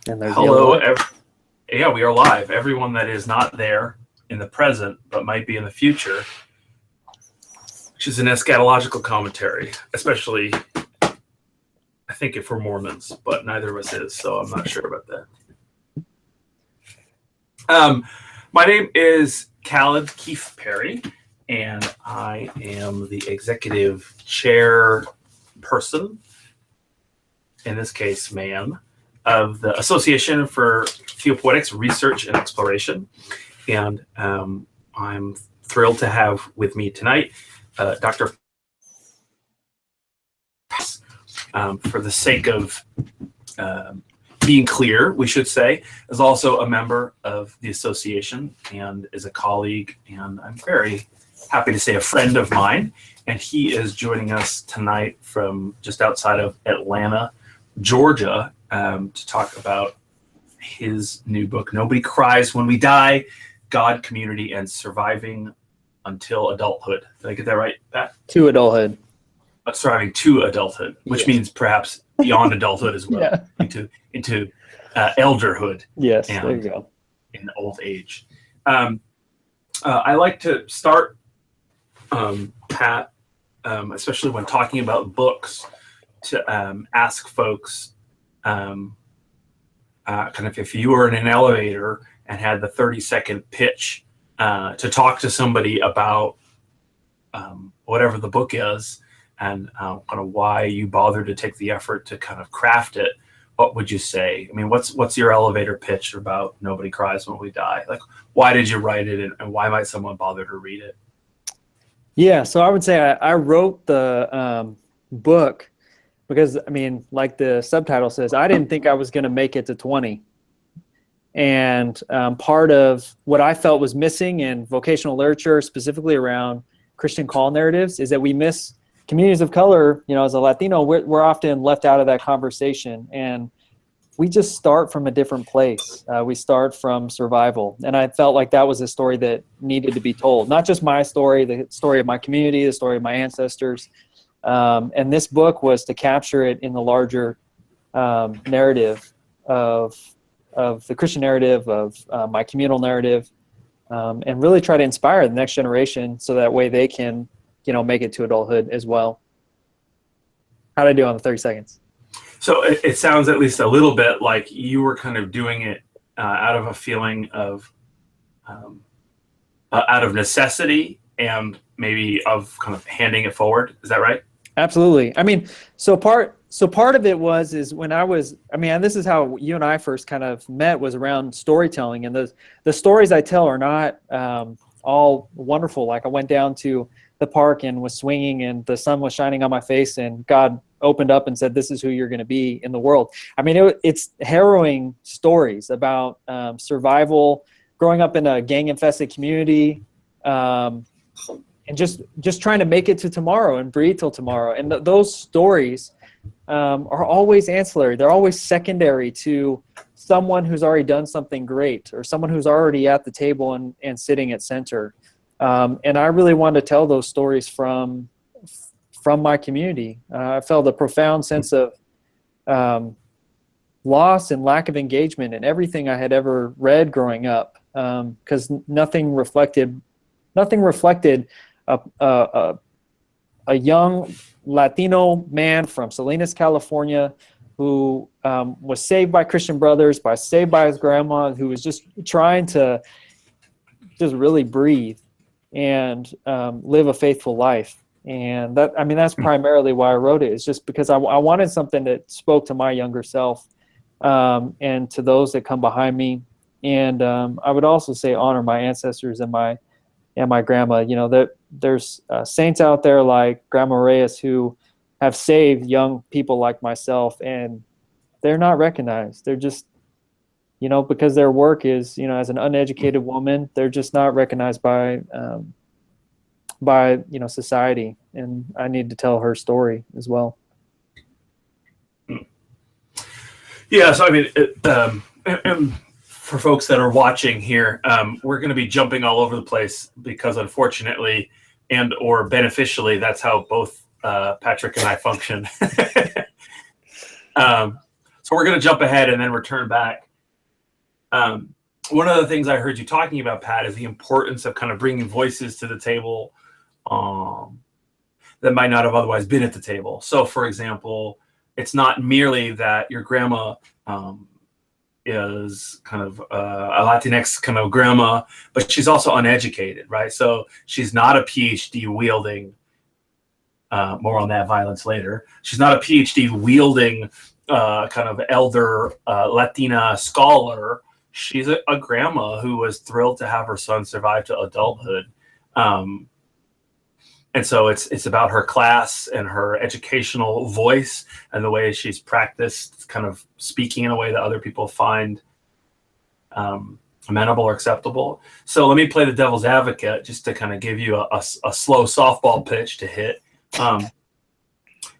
And there's Hello. Yeah, we are live. Everyone that is not there in the present, but might be in the future, which is an eschatological commentary, especially, I think, if we're Mormons, but neither of us is, so I'm not sure about that. My name is Khaled Keefe Perry, and I am the executive chair person, in this case, man, of the Association for Theopoetics Research and Exploration. And I'm thrilled to have with me tonight Dr. For the sake of being clear, we should say, is also a member of the association and is a colleague, and I'm very happy to say a friend of mine. And he is joining us tonight from just outside of Atlanta, Georgia, to talk about his new book, Nobody Cries When We Die, God, Community, and Surviving Until Adulthood. Did I get that right, Pat? To adulthood. Surviving to adulthood, which means perhaps beyond adulthood as well, Yeah. into elderhood. Yes, and there you go. In old age. I like to start, Pat, especially when talking about books, to ask folks, kind of if you were in an elevator and had the 30-second pitch to talk to somebody about whatever the book is, and kind of why you bothered to take the effort to kind of craft it, what would you say? I mean, what's your elevator pitch about Nobody Cries When We Die? Like, why did you write it, and why might someone bother to read it? Yeah, so I would say I wrote the book because, I mean, like the subtitle says, I didn't think I was going to make it to 20. And part of what I felt was missing in vocational literature, specifically around Christian call narratives, is that we miss communities of color. You know, as a Latino, we're often left out of that conversation. And we just start from a different place. We start from survival. And I felt like that was a story that needed to be told. Not just my story, the story of my community, the story of my ancestors. And this book was to capture it in the larger narrative of the Christian narrative, of my communal narrative, and really try to inspire the next generation so that way they can, you know, make it to adulthood as well. How'd I do on the 30 seconds? So it sounds at least a little bit like you were kind of doing it out of a feeling of, out of necessity and maybe of kind of handing it forward. Is that right? Absolutely. I mean, so part of it is when I was, I mean, and this is how you and I first kind of met, was around storytelling. And the stories I tell are not all wonderful. Like, I went down to the park and was swinging and the sun was shining on my face and God opened up and said, this is who you're going to be in the world. I mean, it's harrowing stories about survival, growing up in a gang-infested community, and just trying to make it to tomorrow and breathe till tomorrow. And those stories are always ancillary. They're always secondary to someone who's already done something great, or someone who's already at the table and sitting at center. And I really wanted to tell those stories from my community. I felt a profound sense of loss and lack of engagement in everything I had ever read growing up, because nothing reflected a young Latino man from Salinas, California, who was saved by Christian brothers, saved by his grandma, who was just trying to just really breathe and live a faithful life. And that, I mean, that's primarily why I wrote it. It's just because I wanted something that spoke to my younger self and to those that come behind me. And I would also say honor my ancestors and my grandma. You know, that there's saints out there like Grandma Reyes who have saved young people like myself, and they're not recognized. They're just, you know, because their work is, you know, as an uneducated woman, they're just not recognized by you know, society. And I need to tell her story as well. Yeah, so I mean, and for folks that are watching here, we're going to be jumping all over the place because, unfortunately, and or beneficially, that's how both Patrick and I function. So we're going to jump ahead and then return back. One of the things I heard you talking about, Pat, is the importance of kind of bringing voices to the table that might not have otherwise been at the table. So, for example, it's not merely that your grandma is kind of a Latinx kind of grandma, but she's also uneducated, right? So she's not a PhD wielding, more on that violence later. She's not a PhD wielding kind of elder Latina scholar. She's a grandma who was thrilled to have her son survive to adulthood. And so it's about her class and her educational voice and the way she's practiced kind of speaking in a way that other people find amenable or acceptable. So let me play the devil's advocate just to kind of give you a slow softball pitch to hit.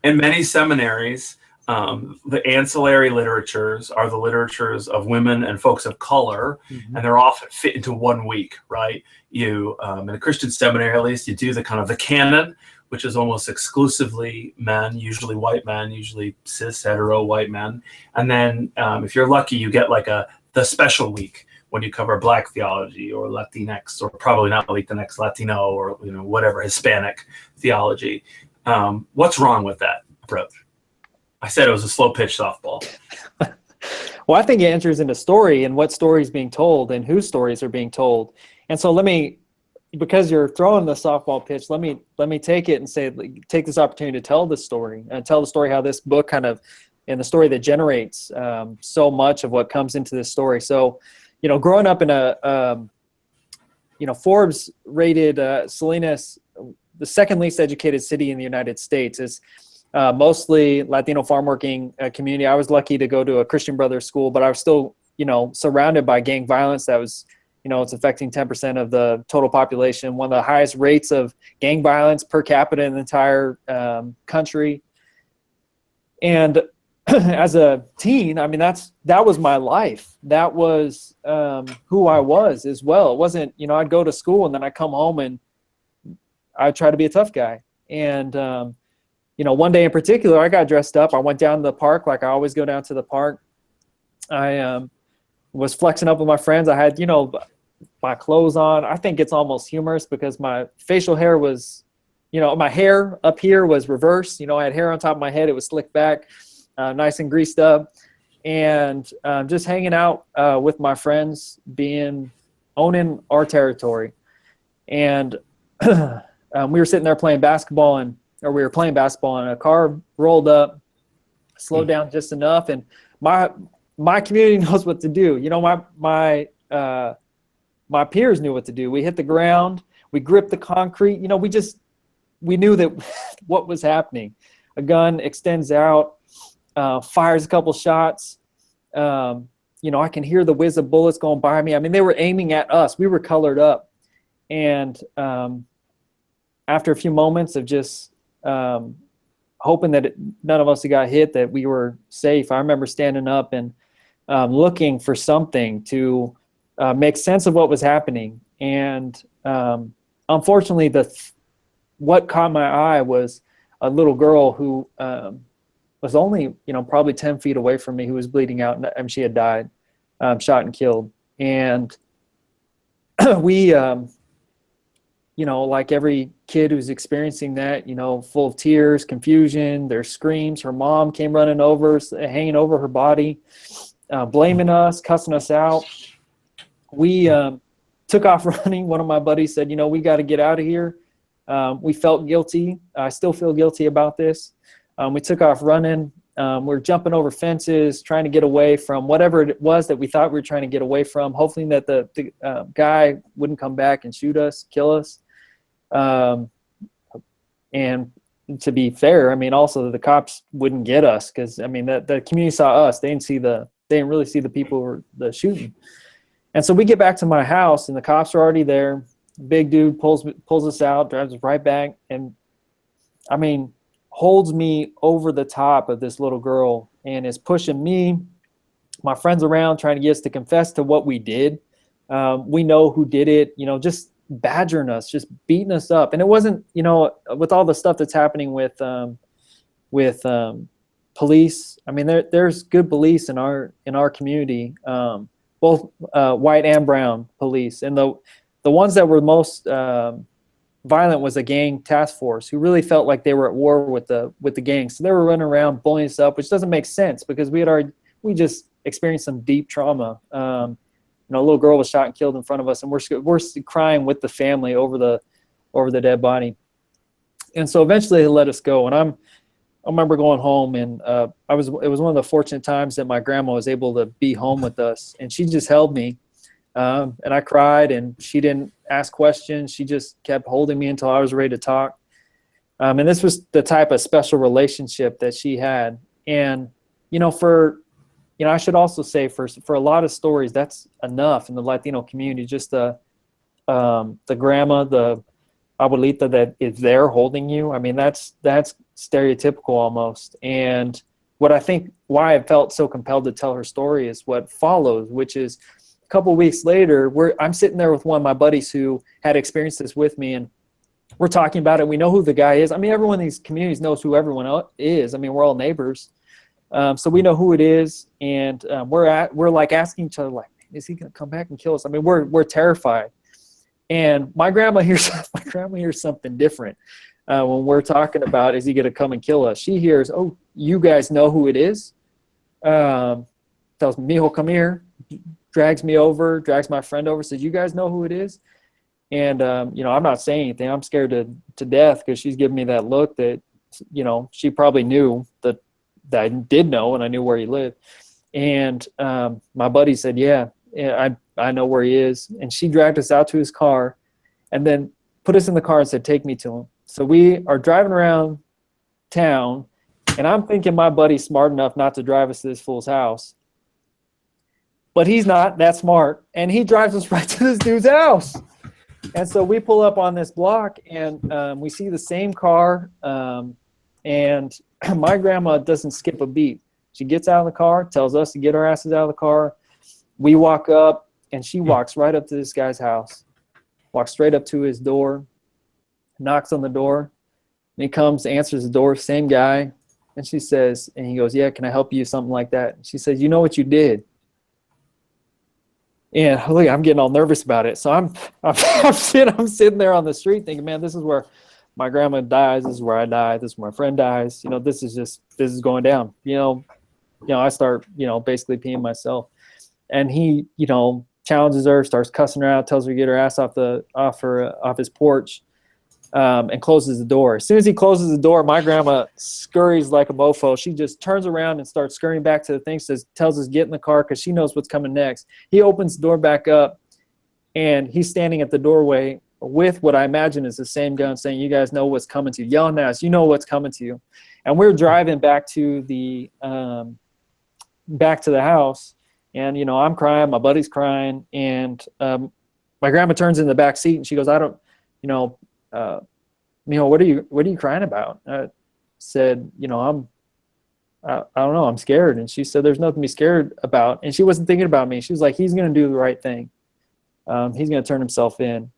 In many seminaries, the ancillary literatures are the literatures of women and folks of color, and they're often fit into 1 week, right? You, in a Christian seminary at least, you do the kind of the canon, which is almost exclusively men, usually white men, usually cis hetero white men. And then if you're lucky, you get like the special week when you cover Black theology or Latinx, or probably not Latinx, Latino, or whatever, Hispanic theology. What's wrong with that approach? I said it was a slow pitch softball. Well, I think it enters into story and what story is being told and whose stories are being told. And so because you're throwing the softball pitch, let me take it and say, take this opportunity to tell the story and tell the story how this book kind of, and the story that generates so much of what comes into this story. So, growing up in a, Forbes rated Salinas the second least educated city in the United States. Is mostly Latino farm working community. I was lucky to go to a Christian Brothers school, but I was still, surrounded by gang violence that was, it's affecting 10% of the total population. One of the highest rates of gang violence per capita in the entire country. And as a teen, I mean, that was my life. That was who I was as well. It wasn't, I'd go to school and then I'd come home and I'd try to be a tough guy. And, one day in particular, I got dressed up. I went down to the park like I always go down to the park. I was flexing up with my friends. I had, my clothes on. I think it's almost humorous because my facial hair was, my hair up here was reversed. I had hair on top of my head. It was slicked back, nice and greased up. And just hanging out with my friends, owning our territory. And we were sitting there playing basketball and a car rolled up, slowed down just enough. And my community knows what to do. My peers knew what to do. We hit the ground, we gripped the concrete. We knew that what was happening. A gun extends out, fires a couple shots. I can hear the whiz of bullets going by me. I mean, they were aiming at us. We were colored up. And after a few moments of just hoping that none of us got hit, that we were safe, I remember standing up and looking for something to make sense of what was happening. And unfortunately, what caught my eye was a little girl who was only, probably 10 feet away from me, who was bleeding out, and she had died, shot and killed. And we, like every kid who's experiencing that, full of tears, confusion, their screams. Her mom came running over, hanging over her body, blaming us, cussing us out. We took off running. One of my buddies said, we got to get out of here. We felt guilty. I still feel guilty about this. We took off running. We're jumping over fences, trying to get away from whatever it was that we thought we were trying to get away from, hoping that the guy wouldn't come back and shoot us, kill us. And to be fair, I mean, also the cops wouldn't get us because, the community saw us. They didn't really see the people who were the shooting. And so we get back to my house and the cops are already there. Big dude pulls us out, drives us right back, and holds me over the top of this little girl and is pushing me, my friends around, trying to get us to confess to what we did. We know who did it, just badgering us, just beating us up. And it wasn't, with all the stuff that's happening with police. I mean, there's good police in our community, both white and brown police. And the ones that were most violent was a gang task force who really felt like they were at war with the gangs. So they were running around bullying us up, which doesn't make sense because we just experienced some deep trauma. A little girl was shot and killed in front of us, and we're crying with the family over the dead body. And so eventually they let us go. And I remember going home, and it was one of the fortunate times that my grandma was able to be home with us, and she just held me. And I cried, and she didn't ask questions. She just kept holding me until I was ready to talk. And this was the type of special relationship that she had. And, I should also say for a lot of stories, that's enough in the Latino community. Just the grandma, the abuelita that is there holding you. I mean, that's stereotypical almost. And what I think why I felt so compelled to tell her story is what follows, which is a couple of weeks later, I'm sitting there with one of my buddies who had experienced this with me, and we're talking about it. We know who the guy is. I mean, everyone in these communities knows who everyone else is. I mean, we're all neighbors. So we know who it is, and we're like asking each other, like, is he going to come back and kill us? I mean, we're terrified. And my grandma hears something different when we're talking about, is he going to come and kill us? She hears, oh, you guys know who it is. Tells me, mijo, come here. Drags me over, drags my friend over, says, you guys know who it is? And, I'm not saying anything. I'm scared to death because she's giving me that look that, she probably knew that I did know, and I knew where he lived. And my buddy said, yeah, I know where he is. And she dragged us out to his car and then put us in the car and said, take me to him. So we are driving around town, and I'm thinking my buddy's smart enough not to drive us to this fool's house. But he's not that smart, and he drives us right to this dude's house. And so we pull up on this block, and we see the same car, and my grandma doesn't skip a beat. She gets out of the car, tells us to get our asses out of the car. We walk up, and she walks right up to this guy's house, walks straight up to his door, knocks on the door, and he comes, answers the door, same guy. And she says, and he goes, yeah, can I help you? Something like that. And she says, you know what you did? And look, I'm getting all nervous about it. So I'm sitting there on the street thinking, man, this is where my grandma dies. This is where I die. This is where my friend dies. This is going down. I start, basically peeing myself. And he, challenges her, starts cussing her out, tells her to get her ass off his porch, and closes the door. As soon as he closes the door, my grandma scurries like a mofo. She just turns around and starts scurrying back to the thing, tells us get in the car because she knows what's coming next. He opens the door back up, and he's standing at the doorway with what I imagine is the same gun, saying, you guys know what's coming to you. Yelling at us, you know what's coming to you. And we're driving back to the house, and, I'm crying, my buddy's crying, and my grandma turns in the back seat, and she goes, what are you crying about? I said, I don't know, I'm scared. And she said, there's nothing to be scared about. And she wasn't thinking about me. She was like, he's going to do the right thing. He's going to turn himself in,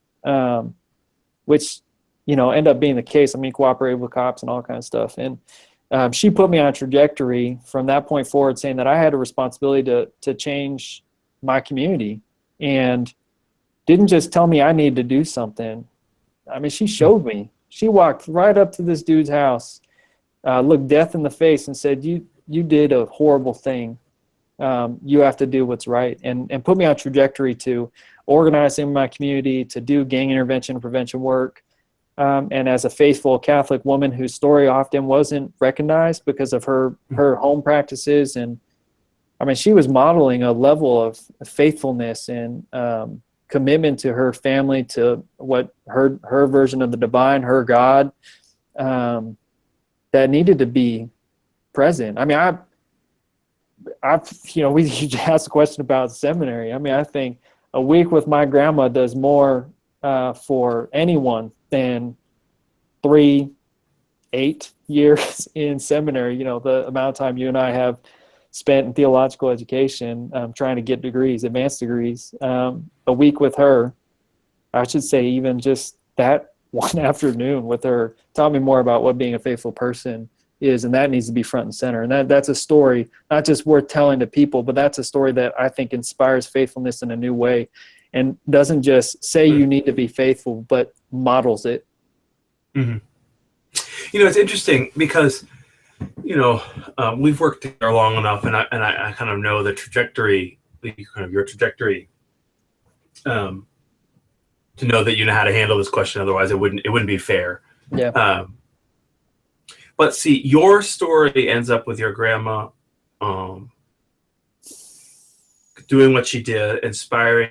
which, ended up being the case. I mean, cooperated with cops and all kinds of stuff. And she put me on a trajectory from that point forward, saying that I had a responsibility to change my community, and didn't just tell me I needed to do something. I mean, she showed me. She walked right up to this dude's house, looked death in the face, and said, you did a horrible thing. You have to do what's right, and put me on a trajectory to organizing my community, to do gang intervention and prevention work. And as a faithful Catholic woman whose story often wasn't recognized because of her home practices. And I mean, she was modeling a level of faithfulness and commitment to her family, to what her version of the divine, her God, that needed to be present. I mean, we asked a question about seminary. I mean, I think a week with my grandma does more for anyone than 8 years in seminary. The amount of time you and I have spent in theological education, trying to get degrees, advanced degrees. A week with her, I should say, even just that one afternoon with her, taught me more about what being a faithful person is, and that needs to be front and center. And that's a story not just worth telling to people, but that's a story that I think inspires faithfulness in a new way, and doesn't just say you need to be faithful, but models it. Mm-hmm. It's interesting because we've worked together long enough, and I kind of know the trajectory, your trajectory, to know that you know how to handle this question. Otherwise, it wouldn't be fair. Yeah. But see, your story ends up with your grandma doing what she did, inspiring.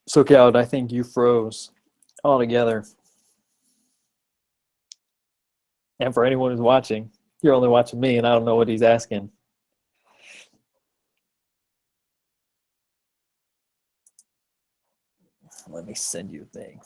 So, Cal, I think you froze altogether. And for anyone who's watching, you're only watching me, and I don't know what he's asking. Let me send you a thing.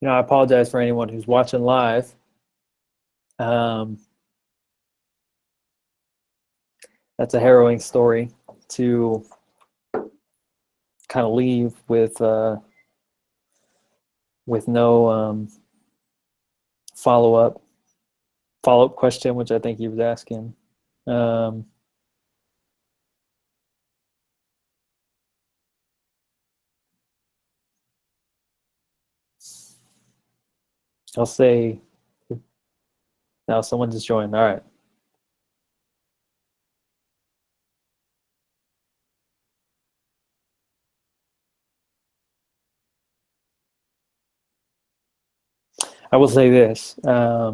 I apologize for anyone who's watching live. That's a harrowing story to kind of leave with no follow-up question, which I think he was asking. I'll say, now someone just joined. All right. I will say this. I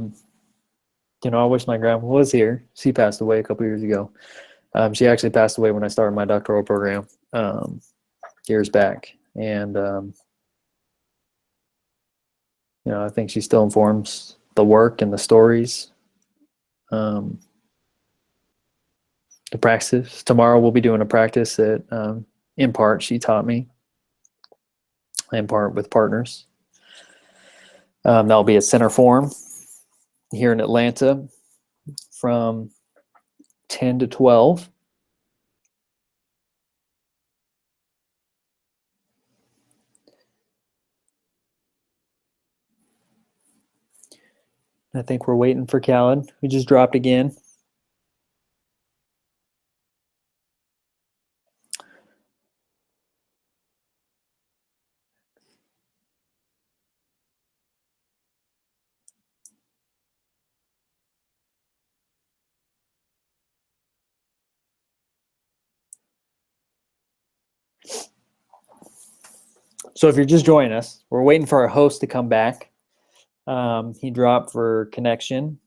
wish my grandma was here. She passed away a couple years ago. She actually passed away when I started my doctoral program years back. And, I think she still informs the work and the stories, the practice. Tomorrow we'll be doing a practice that, in part, she taught me, in part with partners. That'll be at Center Forum here in Atlanta from 10 to 12. I think we're waiting for Khaled, who just dropped again. So if you're just joining us, we're waiting for our host to come back. He dropped for connection.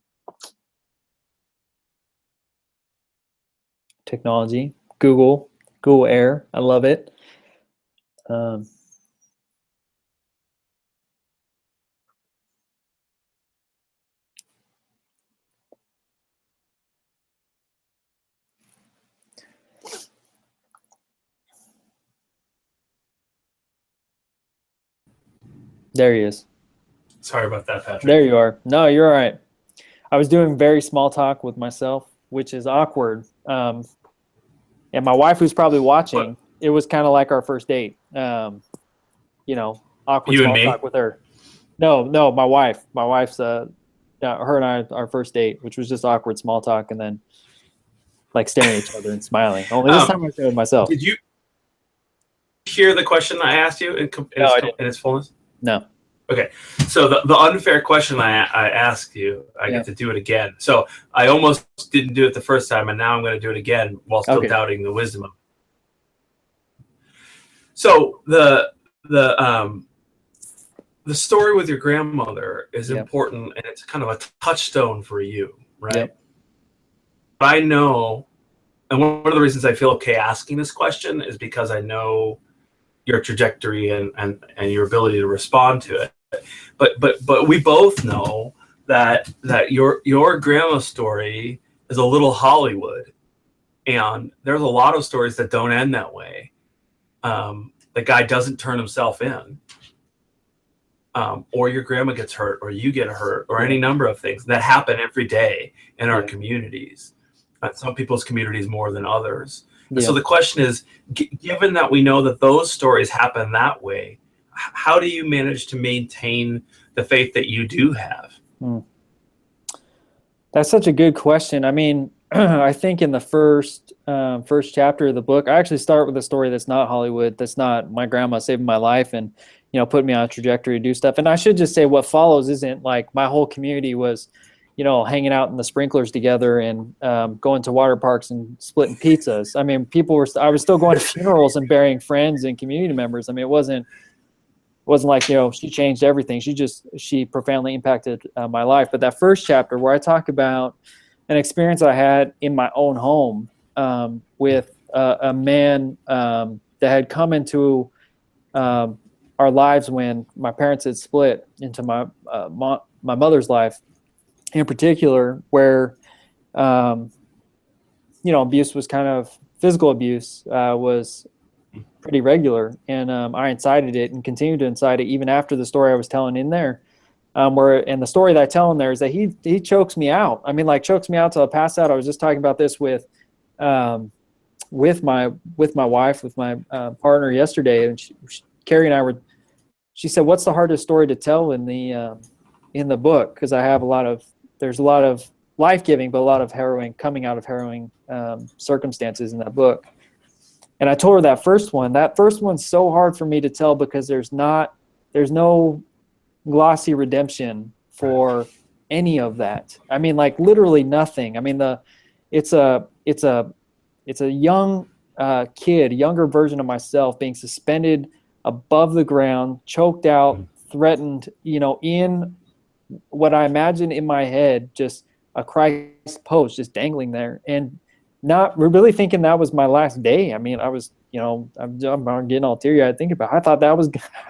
Technology. Google Air. I love it. There he is. Sorry about that, Patrick. There you are. No, you're all right. I was doing very small talk with myself, which is awkward. And my wife, who's probably watching, it was kind of like our first date. Awkward You small and me? talk with her. No, my wife. My wife's her and I, our first date, which was just awkward small talk, and then like staring at each other and smiling. Only this time I said it myself. Did you hear the question I asked you in its fullness? No. Okay, so the unfair question I asked you, I get to do it again. So I almost didn't do it the first time, and now I'm going to do it again while still doubting the wisdom of it. So the story with your grandmother is important, and it's kind of a touchstone for you, right? Yep. I know, and one of the reasons I feel okay asking this question is because I know your trajectory and your ability to respond to it. But we both know that your grandma's story is a little Hollywood, And there's a lot of stories that don't end that way. The guy doesn't turn himself in, or your grandma gets hurt, or you get hurt, or any number of things that happen every day in our communities. Some people's communities more than others. And so the question is, given that we know that those stories happen that way, how do you manage to maintain the faith that you do have? That's such a good question. I mean, I think in the first chapter of the book, I actually start with a story that's not Hollywood, that's not my grandma saving my life and, you know, put me on a trajectory to do stuff. And I should just say what follows isn't like my whole community was, you know, hanging out in the sprinklers together and going to water parks and splitting pizzas. I mean, I was still going to funerals and burying friends and community members. I mean, it wasn't like, you know, she changed everything. She profoundly impacted my life. But that first chapter where I talk about an experience I had in my own home with a man that had come into our lives when my parents had split, into my mother's life in particular, where you know, abuse was kind of physical abuse was pretty regular, and I incited it and continued to incite it even after the story I was telling in there. And the story that I tell in there is that he chokes me out. I mean, like chokes me out till I pass out. I was just talking about this with my wife, with my partner yesterday, and Carrie and I were. She said, "What's the hardest story to tell in the book?" Because I have there's a lot of life-giving, but a lot of coming out of harrowing circumstances in that book. And I told her that first one. That first one's so hard for me to tell because there's no glossy redemption for any of that. I mean, like literally nothing. I mean, it's a young kid, younger version of myself being suspended above the ground, choked out, threatened, you know, in what I imagine in my head, just a Christ post just dangling there, and not really thinking that was my last day. I mean, I was, you know, I'm getting all teary-eyed thinking about it. I thought I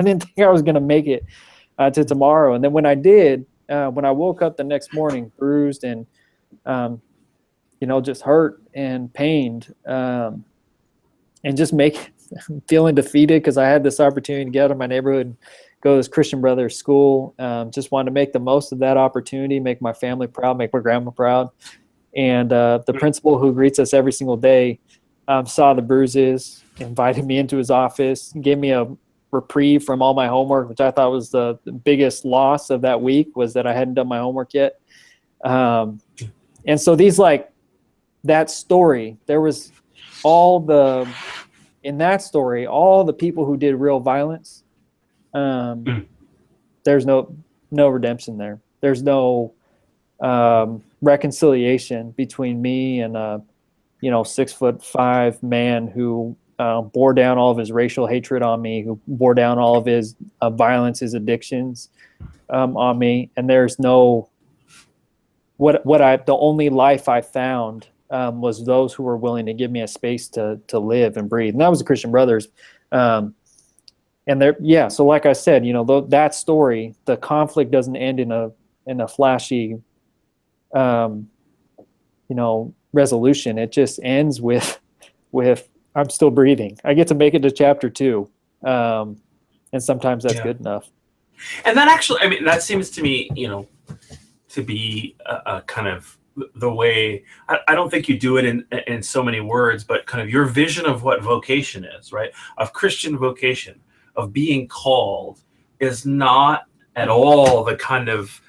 didn't think I was going to make it to tomorrow. And then when I did, when I woke up the next morning, bruised and, you know, just hurt and pained, and just feeling defeated because I had this opportunity to get out of my neighborhood and go to this Christian Brothers school. Just wanted to make the most of that opportunity, make my family proud, make my grandma proud. And the principal who greets us every single day saw the bruises, invited me into his office, gave me a reprieve from all my homework, which I thought was the biggest loss of that week, was that I hadn't done my homework yet. And so that story, there was in that story, all the people who did real violence, there's no redemption there. There's no reconciliation between me and a 6'5" man who bore down all of his racial hatred on me, who bore down all of his violence, his addictions on me. And there's no the only life I found was those who were willing to give me a space to live and breathe. And that was the Christian Brothers. So like I said, you know, that story, the conflict doesn't end in a flashy, resolution. It just ends with I'm still breathing. I get to make it to chapter 2. And sometimes that's good enough. And that actually, I mean, that seems to me, you know, to be a kind of the way, I don't think you do it in so many words, but kind of your vision of what vocation is, right? Of Christian vocation, of being called, is not at all the kind of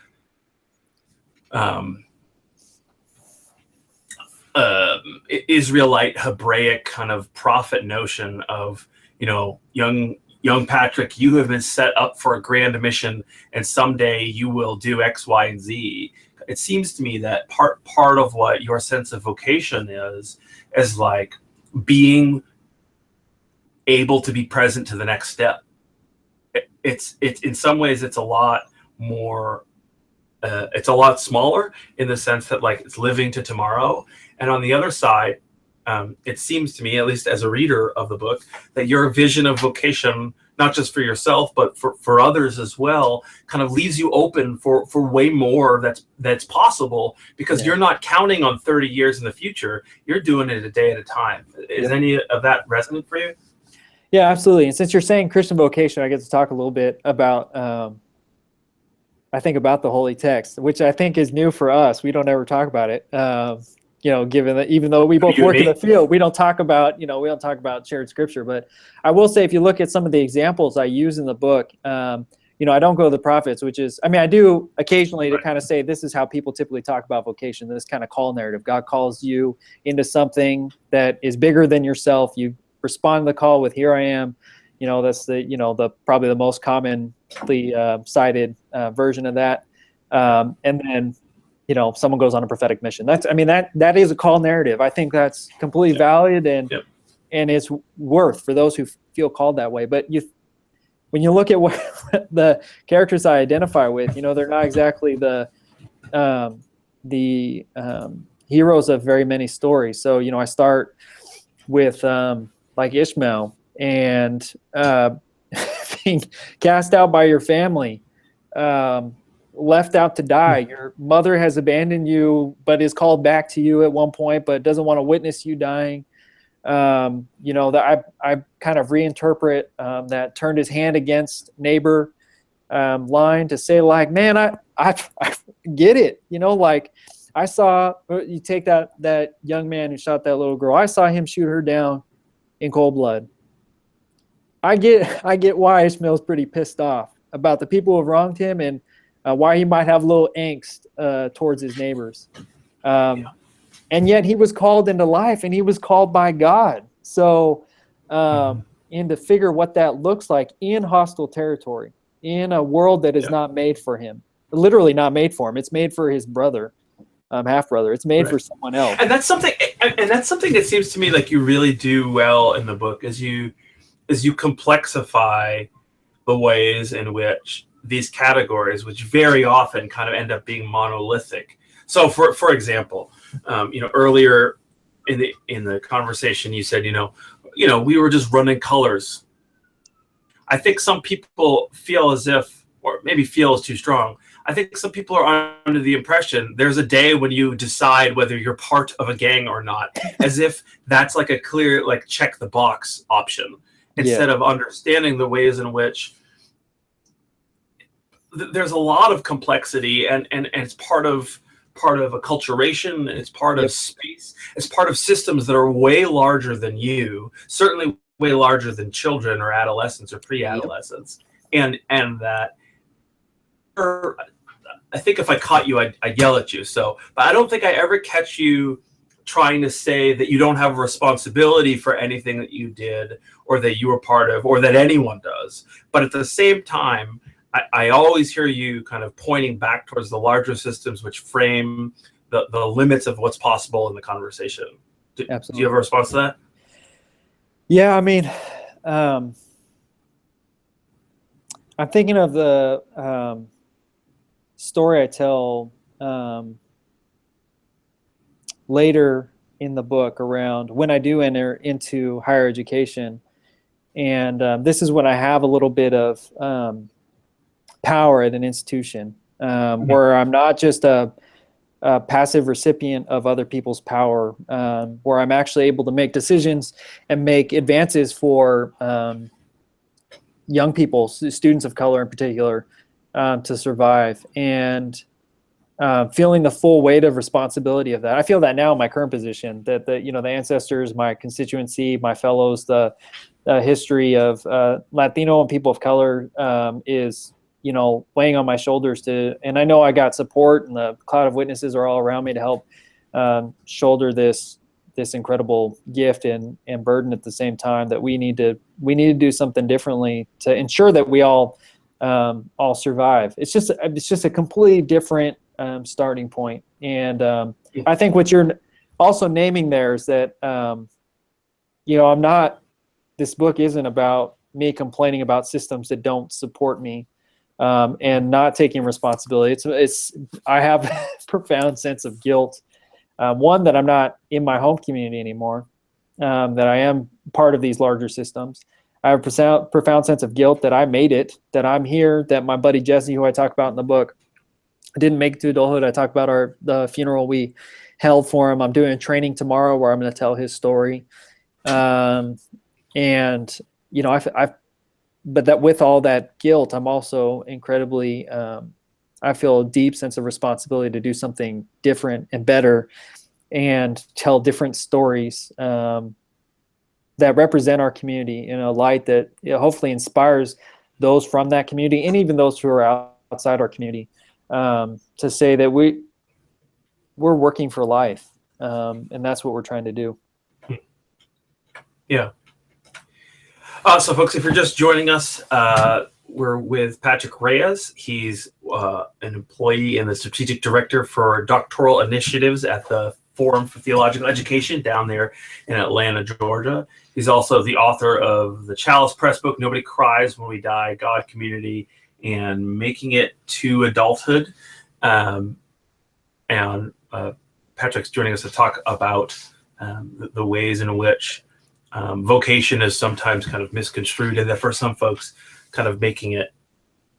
Israelite Hebraic kind of prophet notion of, you know, young Patrick, you have been set up for a grand mission, and someday you will do X, Y, and Z. It seems to me that part of what your sense of vocation is like being able to be present to the next step. It's in some ways it's a lot more. It's a lot smaller in the sense that like it's living to tomorrow. And on the other side, it seems to me, at least as a reader of the book, that your vision of vocation not just for yourself, but for others as well, kind of leaves you open for way more that's possible, because you're not counting on 30 years in the future. You're doing it a day at a time. Is any of that resonant for you? Yeah, absolutely. And since you're saying Christian vocation, I get to talk a little bit about, I think, about the Holy Text, which I think is new for us. We don't ever talk about it. Given that, even though we both work in the field, we don't talk about shared scripture. But I will say, if you look at some of the examples I use in the book, I don't go to the prophets, which is, I do occasionally to kind of say, this is how people typically talk about vocation, this kind of call narrative. God calls you into something that is bigger than yourself. You respond to the call with, here I am. That's the probably the most commonly cited version of that. And then, someone goes on a prophetic mission. That is a call narrative. I think that's completely valid and it's worth for those who feel called that way. But when you look at what the characters I identify with, they're not exactly the heroes of very many stories. So, I start with like Ishmael and being cast out by your family, left out to die. Your mother has abandoned you, but is called back to you at one point, but doesn't want to witness you dying. That I kind of reinterpret that turned his hand against neighbor line to say, like, man, I get it. I saw, you take that young man who shot that little girl. I saw him shoot her down in cold blood. I get why Ishmael's pretty pissed off about the people who have wronged him, and why he might have a little angst towards his neighbors. And yet he was called into life, and he was called by God. So, and to figure what that looks like in hostile territory, in a world that is not made for him, literally not made for him. It's made for his brother, half brother. It's made for someone else. And that's something that seems to me like you really do well in the book, is you complexify the ways in which these categories, which very often kind of end up being monolithic. So for example, earlier in the conversation, you said, we were just running colors. I think some people feel as if, or maybe feel is too strong. I think some people are under the impression there's a day when you decide whether you're part of a gang or not, as if that's like a clear, like, check the box option, instead of understanding the ways in which there's a lot of complexity, and it's part of acculturation, it's part of space, it's part of systems that are way larger than you, certainly way larger than children or adolescents or pre-adolescents. And that, I think if I caught you, I'd yell at you. But I don't think I ever catch you trying to say that you don't have a responsibility for anything that you did or that you were part of or that anyone does. But at the same time, I always hear you kind of pointing back towards the larger systems which frame the limits of what's possible in the conversation. Do you have a response to that? Yeah, I'm thinking of the story I tell later in the book around when I do enter into higher education. And this is when I have a little bit of power at an institution, where I'm not just a passive recipient of other people's power, where I'm actually able to make decisions and make advances for young people, students of color in particular, to survive, and feeling the full weight of responsibility of that. I feel that now in my current position, that the ancestors, my constituency, my fellows, the history of Latino and people of color is weighing on my shoulders and I know I got support, and the cloud of witnesses are all around me to help shoulder this incredible gift and burden at the same time, that we need to do something differently to ensure that we all survive. It's just a completely different starting point. And I think what you're also naming there is that this book isn't about me complaining about systems that don't support me, and not taking responsibility. I have a profound sense of guilt. One, that I'm not in my home community anymore, that I am part of these larger systems. I have a profound sense of guilt that I made it, that I'm here, that my buddy Jesse, who I talk about in the book, didn't make it to adulthood. I talk about the funeral we held for him. I'm doing a training tomorrow where I'm going to tell his story. And, you know, but that with all that guilt, I'm also incredibly, I feel a deep sense of responsibility to do something different and better and tell different stories that represent our community in a light that, you know, hopefully inspires those from that community and even those who are outside our community, to say that we're working for life, and that's what we're trying to do. Yeah. So, folks, if you're just joining us, we're with Patrick Reyes. He's an employee and the strategic director for Doctoral Initiatives at the Forum for Theological Education down there in Atlanta, Georgia. He's also the author of the Chalice Press book, Nobody Cries When We Die, God, Community, and Making It to Adulthood. And Patrick's joining us to talk about the ways in which vocation is sometimes kind of misconstrued, and that for some folks, kind of making it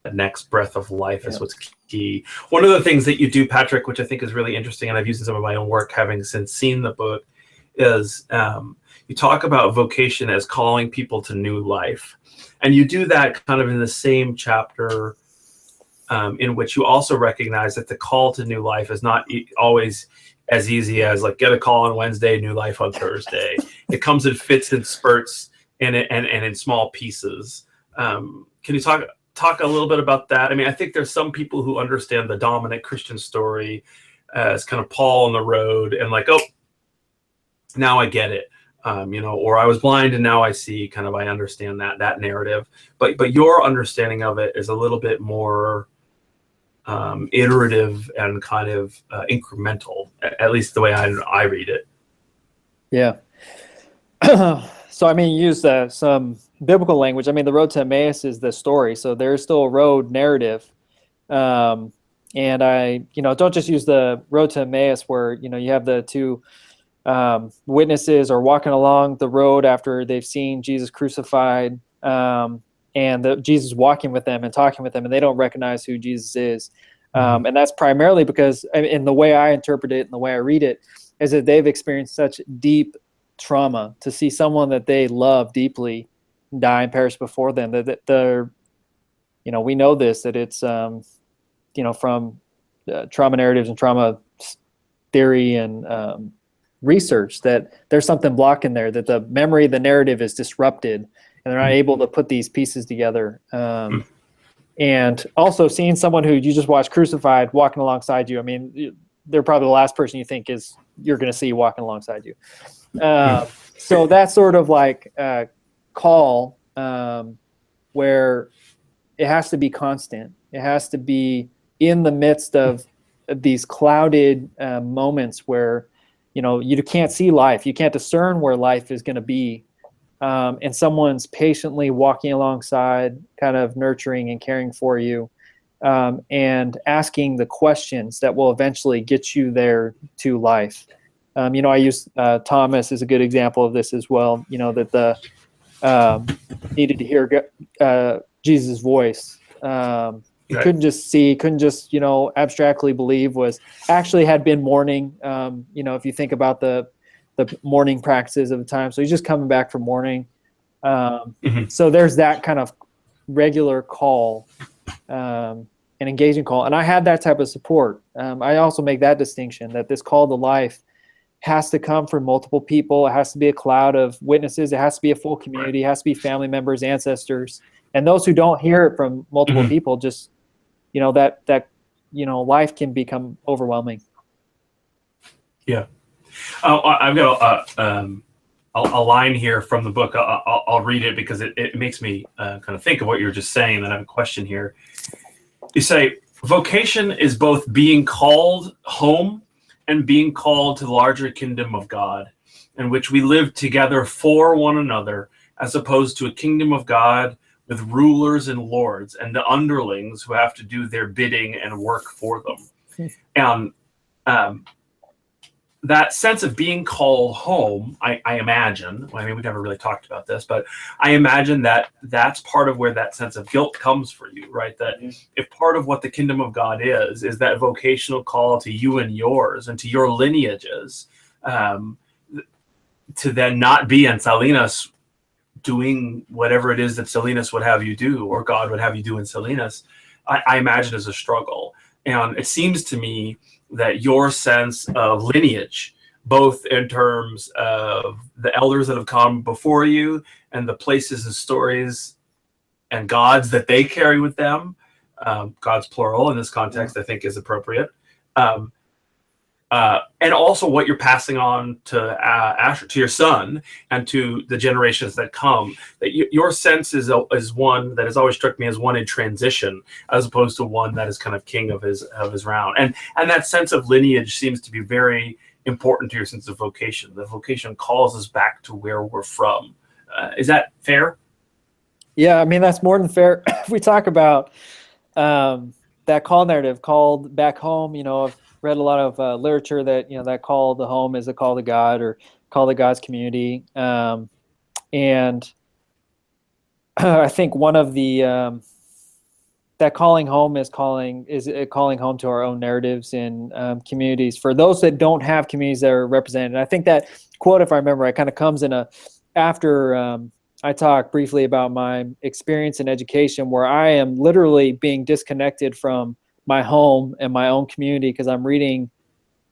the next breath of life is what's key. One of the things that you do, Patrick, which I think is really interesting, and I've used in some of my own work, having since seen the book, is you talk about vocation as calling people to new life. And you do that kind of in the same chapter in which you also recognize that the call to new life is not always as easy as like get a call on Wednesday, new life on Thursday. It comes in fits and spurts and in small pieces. Can you talk a little bit about that? I mean, I think there's some people who understand the dominant Christian story as kind of Paul on the road and like, oh, now I get it. You know, or I was blind and now I see, kind of, I understand that narrative. But your understanding of it is a little bit more iterative and kind of incremental, at least the way I read it. Yeah. So, I mean, you use some biblical language. I mean, the road to Emmaus is the story. So there's still a road narrative. And I, you know, don't just use the road to Emmaus where, you know, you have the two witnesses are walking along the road after they've seen Jesus crucified, and Jesus walking with them and talking with them, and they don't recognize who Jesus is. And that's primarily because, in the way I interpret it and the way I read it, is that they've experienced such deep trauma to see someone that they love deeply die and perish before them, that they're, you know, we know this, that it's, you know, from trauma narratives and trauma theory and research, that there's something blocking there, that the memory, the narrative is disrupted, and they're not able to put these pieces together. And also seeing someone who you just watched crucified walking alongside you, I mean, they're probably the last person you think is you're going to see walking alongside you. So that's sort of like a call where it has to be constant. It has to be in the midst of these clouded moments where, you know, you can't see life. You can't discern where life is going to be. And someone's patiently walking alongside, kind of nurturing and caring for you, and asking the questions that will eventually get you there to life. You know, I use Thomas as a good example of this as well, you know, that the needed to hear Jesus' voice. He couldn't just see, couldn't just, you know, abstractly believe, was actually had been mourning. You know, if you think about the mourning practices of the time. So he's just coming back from mourning. So there's that kind of regular call, an engaging call. And I had that type of support. I also make that distinction, that this call to life has to come from multiple people. It has to be a cloud of witnesses. It has to be a full community. It has to be family members, ancestors. And those who don't hear it from multiple people, just, you know, that, you know, life can become overwhelming. Yeah. I've got a line here from the book. I'll read it because it makes me kind of think of what you were just saying. And I have a question here. You say, vocation is both being called home and being called to the larger kingdom of God, in which we live together for one another, as opposed to a kingdom of God with rulers and lords and the underlings who have to do their bidding and work for them. And that sense of being called home, I imagine, I mean, we never really talked about this, but I imagine that that's part of where that sense of guilt comes for you, right? That if part of what the kingdom of God is that vocational call to you and yours and to your lineages, to then not be in Salinas doing whatever it is that Salinas would have you do, or God would have you do in Salinas, I imagine is a struggle. And it seems to me that your sense of lineage, both in terms of the elders that have come before you and the places and stories and gods that they carry with them, gods plural in this context, I think is appropriate. And also what you're passing on to Asher, to your son, and to the generations that come. That your sense is one that has always struck me as one in transition, as opposed to one that is kind of king of his round. And that sense of lineage seems to be very important to your sense of vocation. The vocation calls us back to where we're from. Is that fair? Yeah, I mean, that's more than fair. If we talk about that call narrative called back home, I've read a lot of literature that, that call to home is a call to God, or call to God's community. And I think one of the, that calling home is calling home to our own narratives in communities. For those that don't have communities that are represented, and I think that quote, if I remember right, kind of comes in after I talk briefly about my experience in education, where I am literally being disconnected from my home and my own community because I'm reading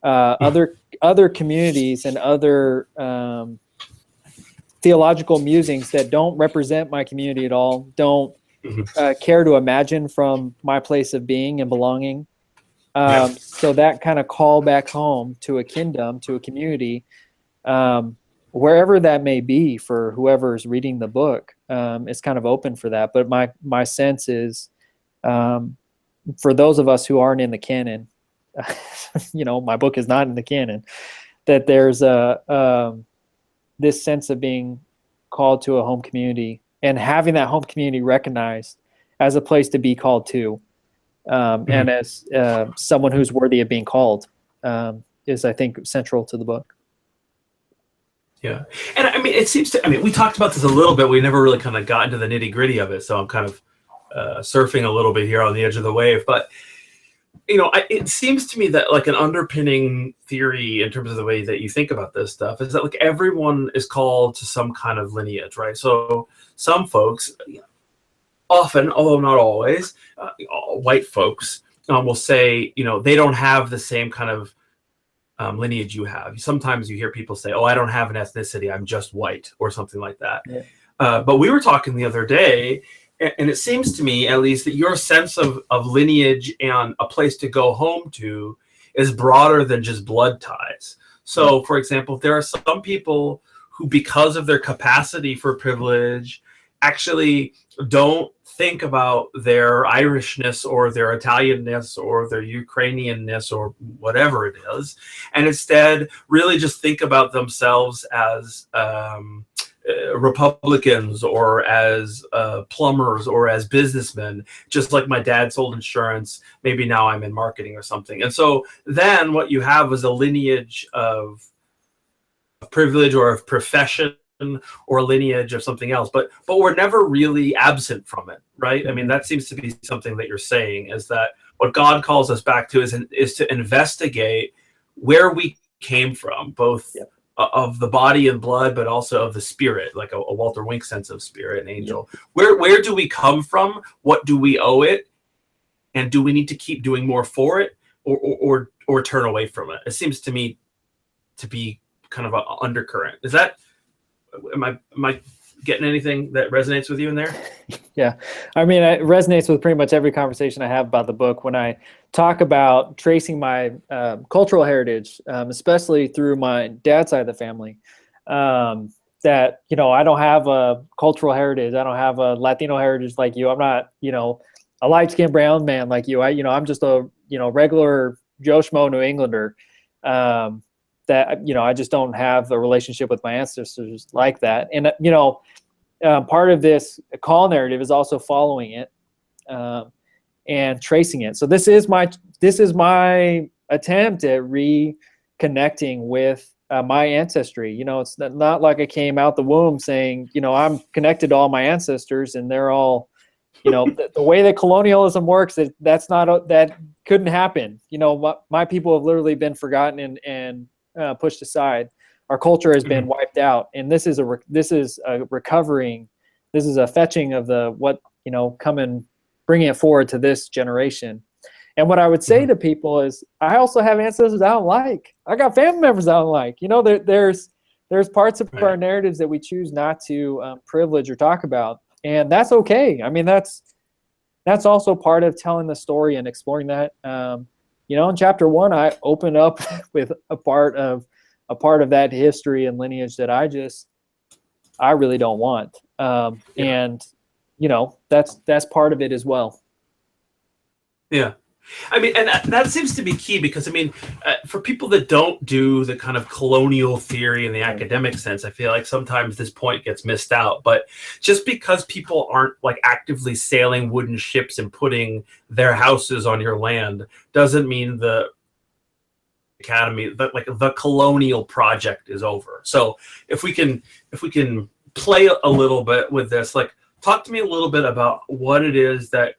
other communities and other theological musings that don't represent my community at all, don't care to imagine from my place of being and belonging. So that kind of call back home to a kingdom, to a community, wherever that may be for whoever's reading the book, is kind of open for that. But my sense is, for those of us who aren't in the canon, my book is not in the canon, that there's this sense of being called to a home community and having that home community recognized as a place to be called to, and as someone who's worthy of being called, is, I think, central to the book. Yeah. And I mean, it seems to, we talked about this a little bit. We never really kind of got into the nitty gritty of it. So I'm kind of surfing a little bit here on the edge of the wave. But, it seems to me that like an underpinning theory in terms of the way that you think about this stuff is that like everyone is called to some kind of lineage, right? So some folks, often, although not always, white folks will say, they don't have the same kind of lineage you have. Sometimes you hear people say, "Oh, I don't have an ethnicity. I'm just white," or something like that. Yeah. But we were talking the other day, and it seems to me, at least, that your sense of lineage and a place to go home to is broader than just blood ties. So, for example, there are some people who, because of their capacity for privilege, actually don't think about their Irishness or their Italianness or their Ukrainianness or whatever it is, and instead really just think about themselves as Republicans or as plumbers or as businessmen, just like my dad sold insurance, maybe now I'm in marketing or something. And so then what you have is a lineage of privilege or of profession or lineage of something else, but we're never really absent from it, right? I mean, that seems to be something that you're saying, is that what God calls us back to is to investigate where we came from, both of the body and blood, but also of the spirit, like a Walter Wink sense of spirit and angel. Where do we come from? What do we owe it? And do we need to keep doing more for it, or turn away from it? It seems to me to be kind of an undercurrent. Is that, am I getting anything that resonates with you in there? Yeah. I mean, it resonates with pretty much every conversation I have about the book. When I talk about tracing my cultural heritage, especially through my dad's side of the family, that, I don't have a cultural heritage. I don't have a Latino heritage like you. I'm not, a light-skinned brown man like you. I'm just a, regular Joe Schmo New Englander. That, I just don't have a relationship with my ancestors like that. And, part of this call narrative is also following it and tracing it. So this is my attempt at connecting with my ancestry. You know, it's not like I came out the womb saying, you know, I'm connected to all my ancestors and they're all, you know, the way that colonialism works, that couldn't happen. You know, my people have literally been forgotten and pushed aside. Our culture has been wiped out, and this is a recovering. This is a fetching of bringing it forward to this generation. And what I would say to people is, I also have ancestors I don't like. I got family members I don't like. You know, there's parts of our narratives that we choose not to privilege or talk about, and that's okay. I mean, that's also part of telling the story and exploring that. You know, in chapter 1, I open up with a part of that history and lineage that I really don't want. And you know, that's part of it as well. Yeah. I mean, and that seems to be key because, I mean, for people that don't do the kind of colonial theory in the academic sense, I feel like sometimes this point gets missed out. But just because people aren't like actively sailing wooden ships and putting their houses on your land doesn't mean the academy, that like the colonial project is over. So if we can play a little bit with this, like, talk to me a little bit about what it is that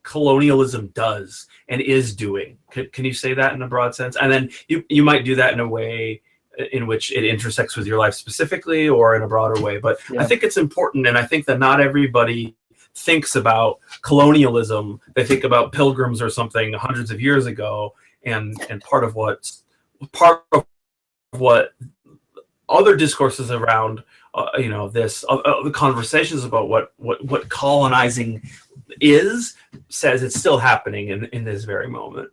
colonialism does and is doing. Can you say that in a broad sense? And then you might do that in a way in which it intersects with your life specifically or in a broader way. But I think it's important, and I think that not everybody thinks about colonialism. They think about pilgrims or something hundreds of years ago, and part of what other discourses around you know, this the conversations about what colonizing says it's still happening in this very moment.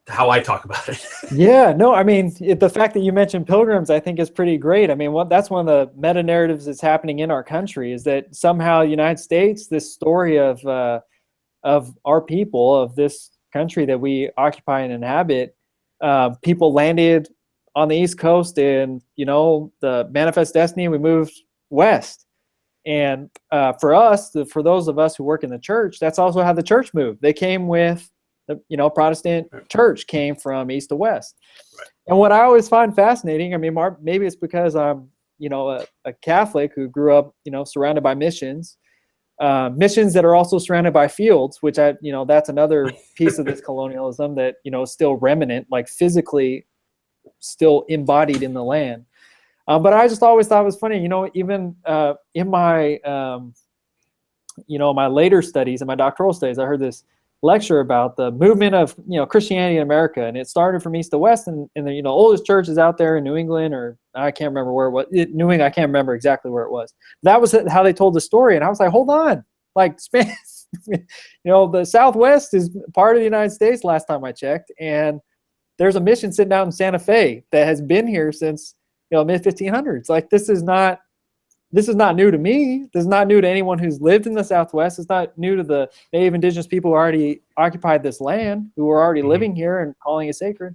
How I talk about it. Yeah, no, I mean, the fact that you mentioned pilgrims, I think is pretty great. I mean, that's one of the meta narratives that's happening in our country, is that somehow the United States, this story of our people, of this country that we occupy and inhabit, people landed on the East Coast, and you know, the manifest destiny, we moved west. And for those of us who work in the church, that's also how the church moved. They came with Protestant church came from east to west. Right. And what I always find fascinating, I mean, maybe it's because I'm, you know, a Catholic who grew up, you know, surrounded by missions that are also surrounded by fields, which that's another piece of this colonialism that, you know, is still remnant, like physically still embodied in the land. But I just always thought it was funny, you know, even in my, my later studies, in my doctoral studies, I heard this lecture about the movement of, you know, Christianity in America, and it started from east to west, and the, you know, oldest church is out there in New England, or I can't remember where it was. New England, I can't remember exactly where it was. That was how they told the story, and I was like, hold on, like, you know, the Southwest is part of the United States last time I checked, and there's a mission sitting out in Santa Fe that has been here since, you know, mid 1500s. Like, this is not new to me. This is not new to anyone who's lived in the Southwest. It's not new to the Native Indigenous people who already occupied this land, who were already living here and calling it sacred.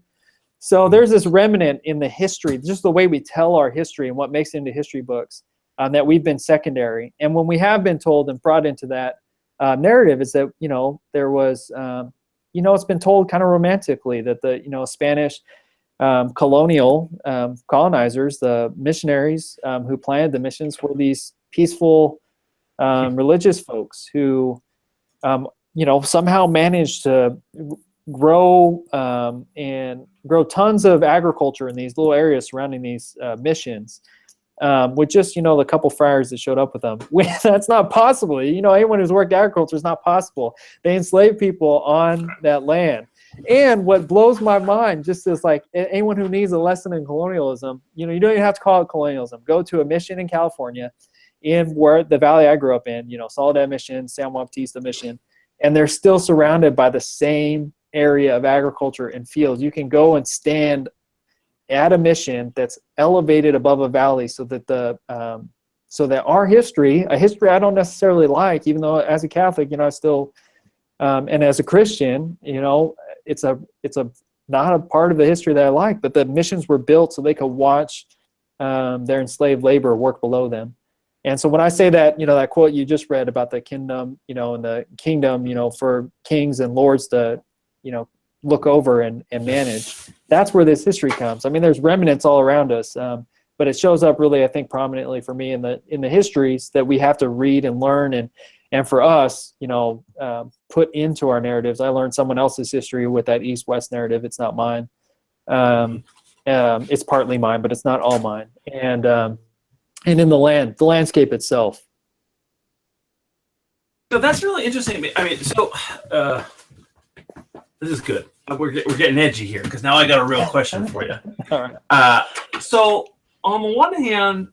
So there's this remnant in the history, just the way we tell our history and what makes it into history books, that we've been secondary. And when we have been told and brought into that narrative, is that, you know, there was, you know, it's been told kind of romantically that the, you know, Spanish colonial colonizers, the missionaries who planted the missions, were these peaceful religious folks who, you know, somehow managed to grow tons of agriculture in these little areas surrounding these missions, with just, you know, the couple friars that showed up with them. That's not possible. You know, anyone who's worked agriculture, is not possible. They enslaved people on that land. And what blows my mind, just as like anyone who needs a lesson in colonialism, you know, you don't even have to call it colonialism. Go to a mission in California, in where the valley I grew up in, you know, Soledad Mission, San Juan Bautista Mission, and they're still surrounded by the same area of agriculture and fields. You can go and stand at a mission that's elevated above a valley, so that our history, a history I don't necessarily like, even though as a Catholic, you know, I still, and as a Christian, you know, it's not a part of the history that I like, but the missions were built so they could watch their enslaved labor work below them. And so when I say that, you know, that quote you just read about the kingdom, you know, and the kingdom, you know, for kings and lords to, you know, look over and manage. That's where this history comes. I mean, there's remnants all around us, but it shows up really, I think, prominently for me in the histories that we have to read and learn, and for us, put into our narratives. I learned someone else's history with that East-West narrative. It's not mine. It's partly mine, but it's not all mine. And in the landscape itself. So that's really interesting. I mean, so this is good. We're getting edgy here because now I got a real question for you. All right. So on the one hand,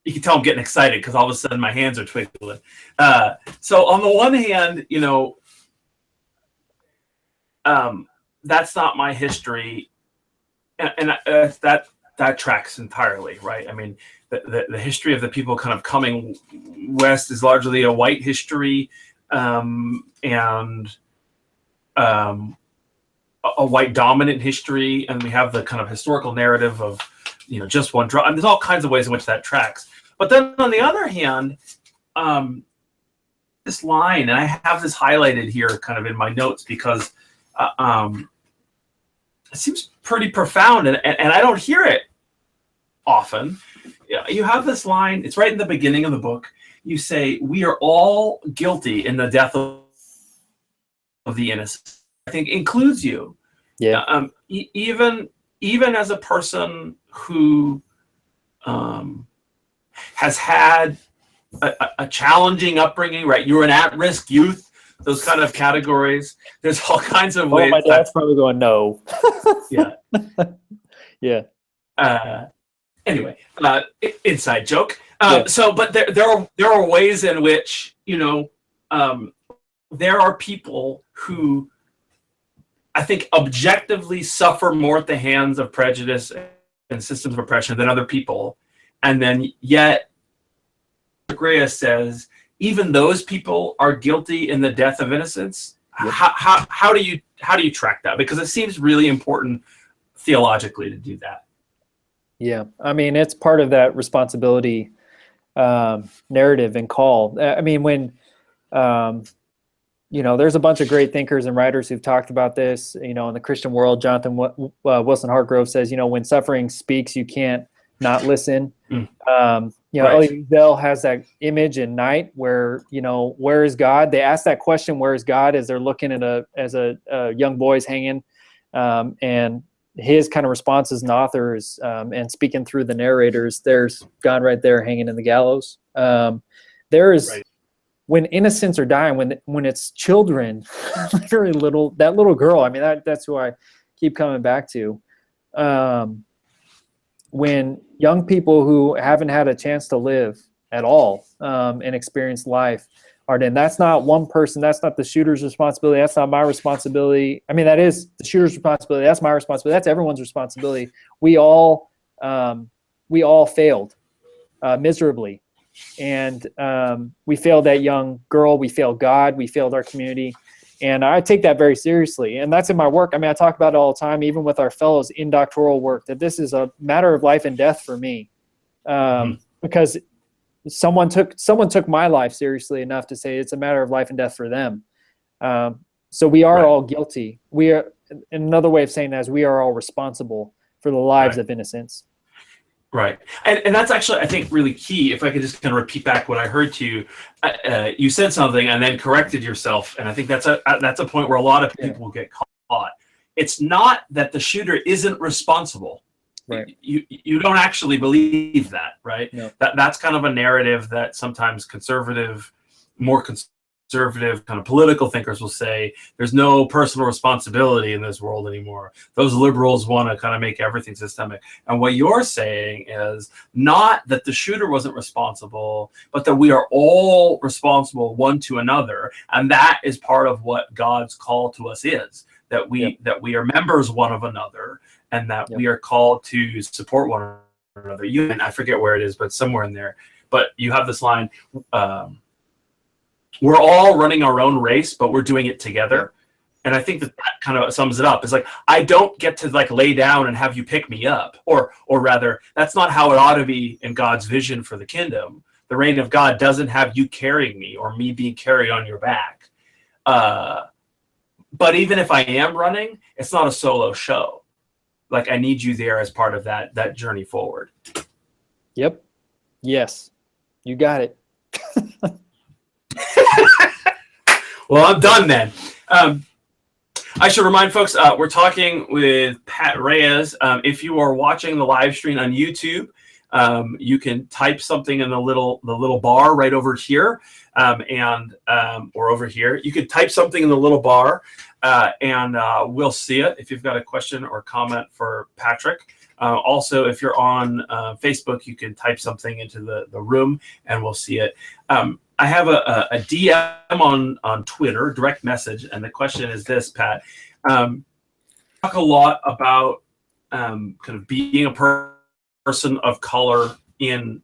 you can tell I'm getting excited because all of a sudden my hands are twinkling. So on the one hand, that's not my history, and that tracks entirely, right? I mean, the history of the people kind of coming west is largely a white history, and a white dominant history, and we have the kind of historical narrative of just one drop. And there's all kinds of ways in which that tracks. But then on the other hand, this line, and I have this highlighted here kind of in my notes because it seems pretty profound, and I don't hear it often. You have this line, it's right in the beginning of the book. You say, "We are all guilty in the death of the innocent." I think includes you. Yeah. Even as a person who has had a challenging upbringing, right? You're an at-risk youth, those kind of categories. There's all kinds of ways. My dad's probably going, no. Yeah. Yeah. Anyway, inside joke. Yeah. So, but there are ways in which there are people who I think objectively suffer more at the hands of prejudice and systems of oppression than other people, and then yet Reyes says even those people are guilty in the death of innocence. Yep. How do you track that? Because it seems really important theologically to do that. Yeah, I mean, it's part of that responsibility narrative and call. I mean, when there's a bunch of great thinkers and writers who've talked about this. In the Christian world, Jonathan Wilson Hartgrove says, when suffering speaks, you can't not listen. Right. Elie Wiesel has that image in Night where, where is God? They ask that question, where is God, as they're looking at a young boy's hanging, and his kind of response as an author is, and speaking through the narrators, there's God right there hanging in the gallows. There is, right. When innocents are dying, when it's children, very little, that little girl, I mean, that's who I keep coming back to. When young people who haven't had a chance to live at all and experience life are dead, that's not one person, that's not the shooter's responsibility, that's not my responsibility. I mean, that is the shooter's responsibility, that's my responsibility, that's everyone's responsibility. We all failed miserably. And we failed that young girl, we failed God, we failed our community. And I take that very seriously. And that's in my work. I mean, I talk about it all the time, even with our fellows in doctoral work, that this is a matter of life and death for me. Because someone took my life seriously enough to say it's a matter of life and death for them. So we are all guilty. We are, another way of saying that is we are all responsible for the lives of innocents. Right. And that's actually, I think, really key. If I could just kind of repeat back what I heard to you, you said something and then corrected yourself. And I think that's a point where a lot of people get caught. It's not that the shooter isn't responsible. Right. You don't actually believe that, right? No. That's kind of a narrative that sometimes more conservative kind of political thinkers will say there's no personal responsibility in this world anymore. Those liberals want to kind of make everything systemic. And what you're saying is not that the shooter wasn't responsible, but that we are all responsible one to another. And that is part of what God's call to us is, that we are members one of another, and that we are called to support one another. And I forget where it is, but somewhere in there. But you have this line, we're all running our own race, but we're doing it together. And I think that kind of sums it up. It's like, I don't get to lay down and have you pick me up. Or rather, that's not how it ought to be in God's vision for the kingdom. The reign of God doesn't have you carrying me or me being carried on your back. but even if I am running, it's not a solo show. Like, I need you there as part of that journey forward. Yep. Yes. You got it. Well, I'm done then. I should remind folks, we're talking with Pat Reyes. If you are watching the live stream on YouTube, you can type something in the little bar right over here, or over here. You can type something in the little bar, and we'll see it if you've got a question or comment for Patrick. Also, if you're on Facebook, you can type something into the room, and we'll see it. I have a DM on Twitter, direct message, and the question is this, Pat. Talk a lot about kind of being a person of color in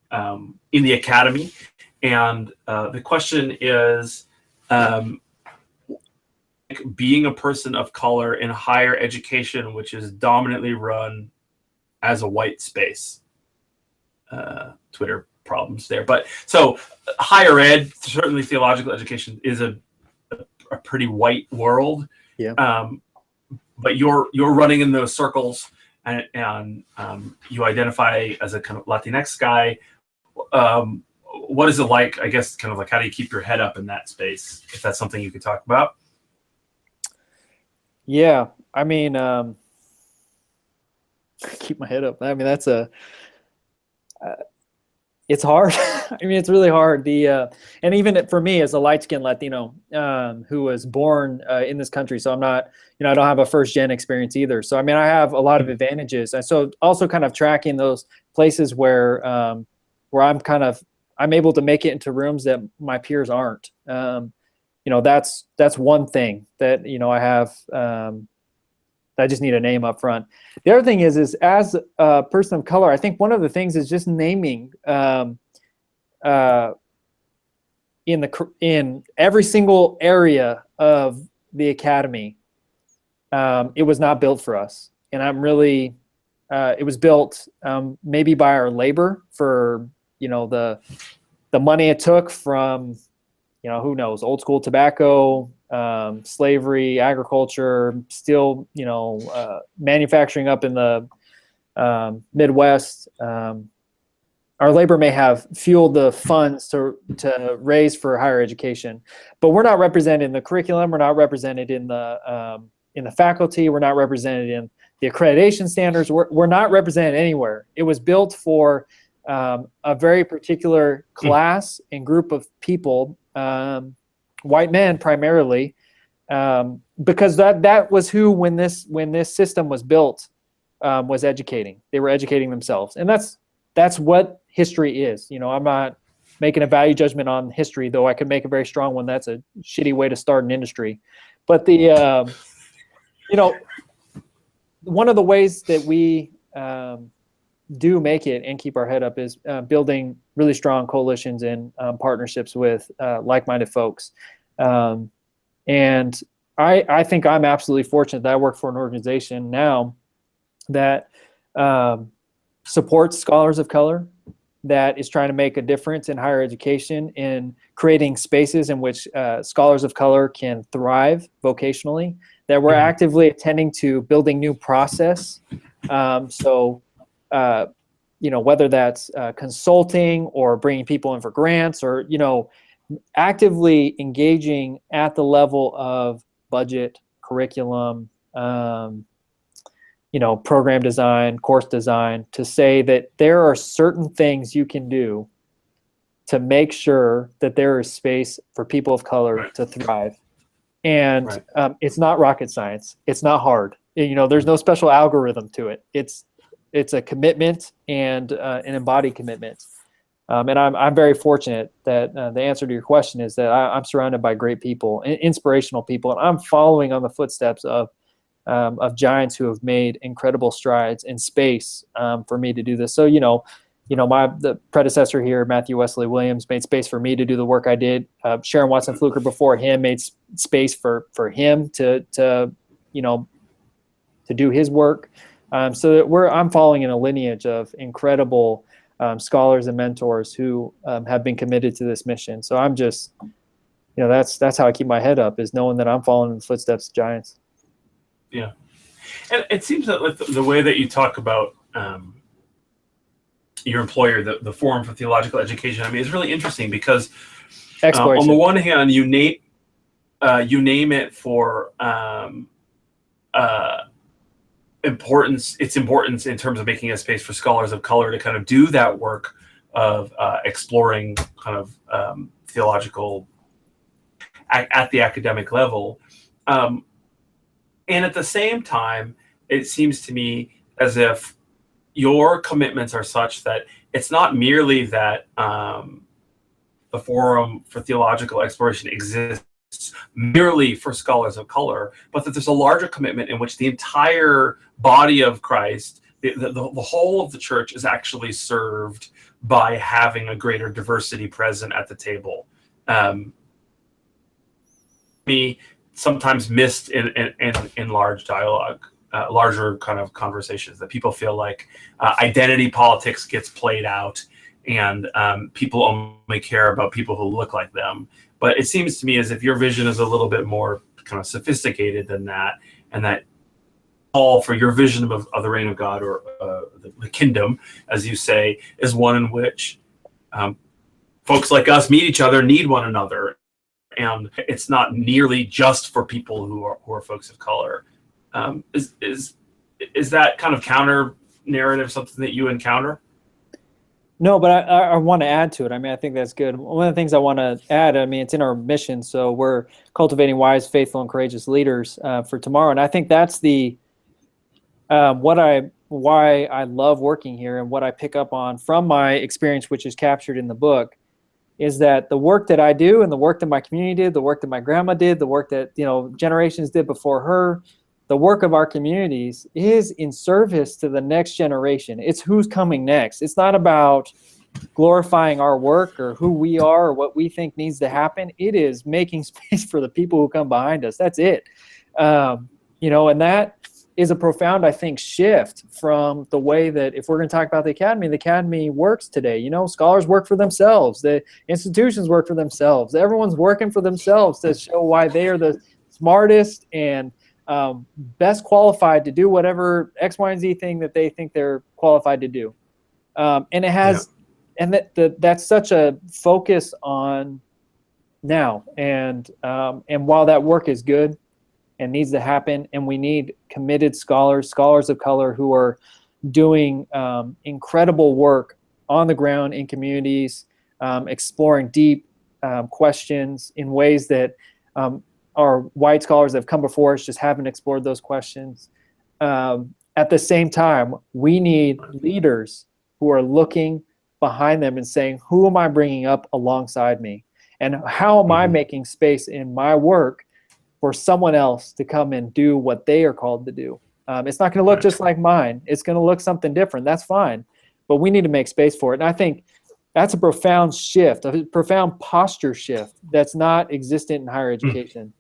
the academy, and the question is being a person of color in higher education, which is dominantly run as a white space. Twitter problems there, but so higher ed, certainly theological education, is a pretty white world. Yeah. But you're running in those circles, and you identify as a kind of Latinx guy. What is it like? I guess kind of like, how do you keep your head up in that space? If that's something you could talk about. Yeah, I mean, keep my head up. I mean, that's it's hard. I mean, it's really hard. And even for me as a light-skinned Latino who was born in this country, so I'm not, I don't have a first-gen experience either. So I mean, I have a lot of advantages. And so also kind of tracking those places where I'm able to make it into rooms that my peers aren't. That's one thing that I have. I just need a name up front. The other thing is as a person of color, I think one of the things is just naming in every single area of the academy. It was not built for us, and I'm really. It was built maybe by our labor for the money it took from who knows, old school tobacco. Slavery, agriculture, still, manufacturing up in the Midwest. Our labor may have fueled the funds to raise for higher education, but we're not represented in the curriculum. We're not represented in the faculty. We're not represented in the accreditation standards. We're not represented anywhere. It was built for a very particular class and group of people. White men primarily, because that was who, when this system was built, was educating. They were educating themselves, and that's what history is. I'm not making a value judgment on history, though I could make a very strong one. That's a shitty way to start an industry. But one of the ways that we do make it and keep our head up is building really strong coalitions and partnerships with like-minded folks. And I think I'm absolutely fortunate that I work for an organization now that supports scholars of color, that is trying to make a difference in higher education, in creating spaces in which scholars of color can thrive vocationally, that we're actively attending to building new process. Whether that's consulting or bringing people in for grants, or, actively engaging at the level of budget, curriculum, program design, course design, to say that there are certain things you can do to make sure that there is space for people of color to thrive. And it's not rocket science. It's not hard. There's no special algorithm to it. It's a commitment and an embodied commitment. And I'm very fortunate that the answer to your question is that I'm surrounded by great people, inspirational people, and I'm following on the footsteps of giants who have made incredible strides in space for me to do this. So the predecessor here, Matthew Wesley Williams, made space for me to do the work I did. Sharon Watson Fluker before him made space for him to do his work. So that I'm following in a lineage of incredible scholars and mentors who have been committed to this mission. So I'm just that's how I keep my head up, is knowing that I'm following in the footsteps of giants. Yeah. And it seems that like the way that you talk about your employer, the Forum for Theological Education, I mean, it's really interesting because on the one hand, you name it for its importance in terms of making a space for scholars of color to kind of do that work of exploring kind of theological at the academic level. And at the same time, it seems to me as if your commitments are such that it's not merely that the Forum for Theological Exploration exists merely for scholars of color, but that there's a larger commitment in which the entire body of Christ, the whole of the church, is actually served by having a greater diversity present at the table. Me sometimes missed in large dialogue, larger kind of conversations, that people feel like identity politics gets played out and people only care about people who look like them. But it seems to me as if your vision is a little bit more kind of sophisticated than that, and that call for your vision of the reign of God, or the kingdom, as you say, is one in which folks like us meet each other, need one another, and it's not nearly just for people who are folks of color. Is that kind of counter narrative something that you encounter? No, but I want to add to it. I mean, I think that's good. One of the things I want to add, I mean, it's in our mission. So we're cultivating wise, faithful, and courageous leaders for tomorrow. And I think that's why I love working here, and what I pick up on from my experience, which is captured in the book, is that the work that I do and the work that my community did, the work that my grandma did, the work that generations did before her, the work of our communities is in service to the next generation. It's who's coming next. It's not about glorifying our work or who we are or what we think needs to happen. It is making space for the people who come behind us. That's it. And that is a profound, I think, shift from the way that, if we're going to talk about the academy works today. Scholars work for themselves. The institutions work for themselves. Everyone's working for themselves to show why they are the smartest and best qualified to do whatever X, Y, and Z thing that they think they're qualified to do. And it has, and that's such a focus on now. And while that work is good and needs to happen, and we need committed scholars of color who are doing incredible work on the ground in communities, exploring deep questions in ways that our white scholars that have come before us just haven't explored those questions. At the same time, we need leaders who are looking behind them and saying, who am I bringing up alongside me? And how am I making space in my work for someone else to come and do what they are called to do? It's not going to look just like mine. It's going to look something different. That's fine. But we need to make space for it. And I think that's a profound shift, a profound posture shift that's not existent in higher education.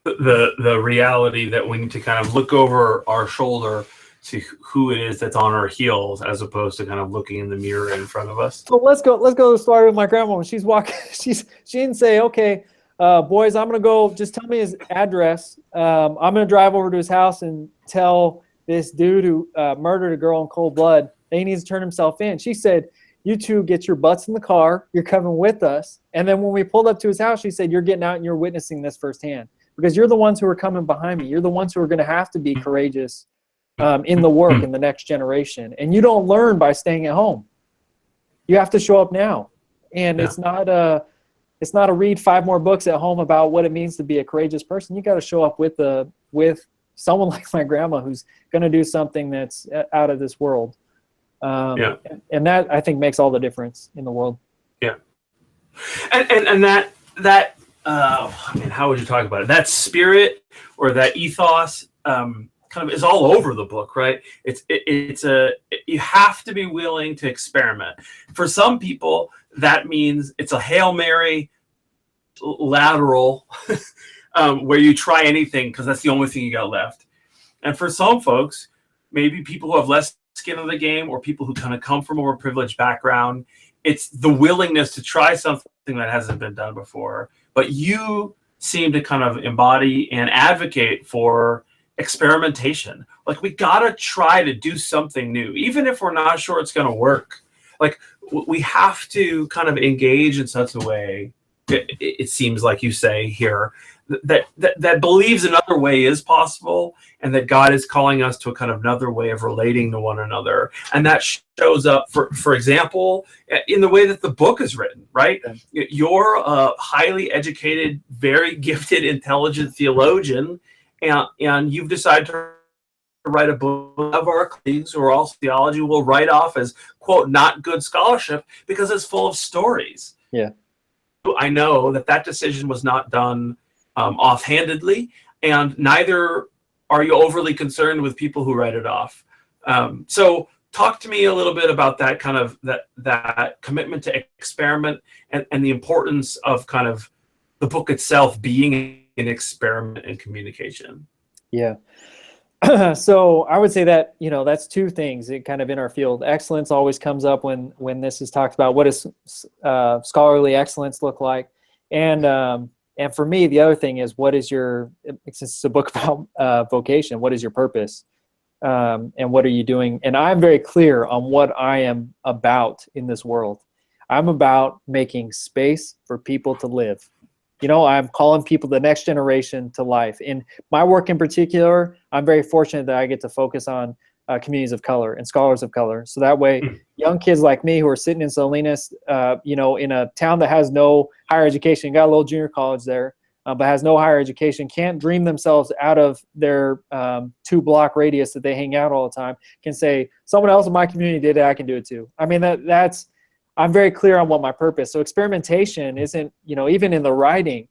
The reality that we need to kind of look over our shoulder to who it is that's on our heels, as opposed to kind of looking in the mirror in front of us. So let's go to the story with my grandma. When she's walking, she didn't say, okay, boys, I'm going to go, just tell me his address. I'm going to drive over to his house and tell this dude who murdered a girl in cold blood that he needs to turn himself in. She said, you two get your butts in the car. You're coming with us. And then when we pulled up to his house, she said, you're getting out and you're witnessing this firsthand, because you're the ones who are coming behind me. You're the ones who are going to have to be courageous in the work in the next generation. And you don't learn by staying at home. You have to show up now. And it's not a read 5 more books at home about what it means to be a courageous person. You got to show up with someone like my grandma who's going to do something that's out of this world. And that, I think, makes all the difference in the world. Yeah. And that how would you talk about it? That spirit or that ethos kind of is all over the book, right? You have to be willing to experiment. For some people, that means it's a Hail Mary lateral where you try anything because that's the only thing you got left. And for some folks, maybe people who have less skin in the game, or people who kind of come from a more privileged background, it's the willingness to try something that hasn't been done before. But you seem to kind of embody and advocate for experimentation. Like, we gotta try to do something new, even if we're not sure it's gonna work. Like, we have to kind of engage in such a way, it seems like you say here, that believes another way is possible, and that God is calling us to a kind of another way of relating to one another. And that shows up, for example, in the way that the book is written, right? You're a highly educated, very gifted, intelligent theologian, and you've decided to write a book. Of our colleagues who are all theology will write off as, quote, not good scholarship because it's full of stories. Yeah. I know that decision was not done offhandedly, and neither are you overly concerned with people who write it off. So talk to me a little bit about that kind of that commitment to experiment, and the importance of kind of the book itself being an experiment in communication. Yeah. So I would say that, that's two things. It kind of in our field, excellence always comes up when this is talked about. What does scholarly excellence look like? And for me, the other thing is, what is since it's a book about vocation, what is your purpose? And what are you doing? And I'm very clear on what I am about in this world. I'm about making space for people to live. I'm calling people, the next generation, to life. In my work in particular, I'm very fortunate that I get to focus on communities of color and scholars of color. So that way, young kids like me who are sitting in Salinas, in a town that has no higher education, got a little junior college there, but has no higher education, can't dream themselves out of their 2-block radius that they hang out all the time, can say, someone else in my community did it, I can do it too. I mean, that's I'm very clear on what my purpose. So experimentation isn't, even in the writing,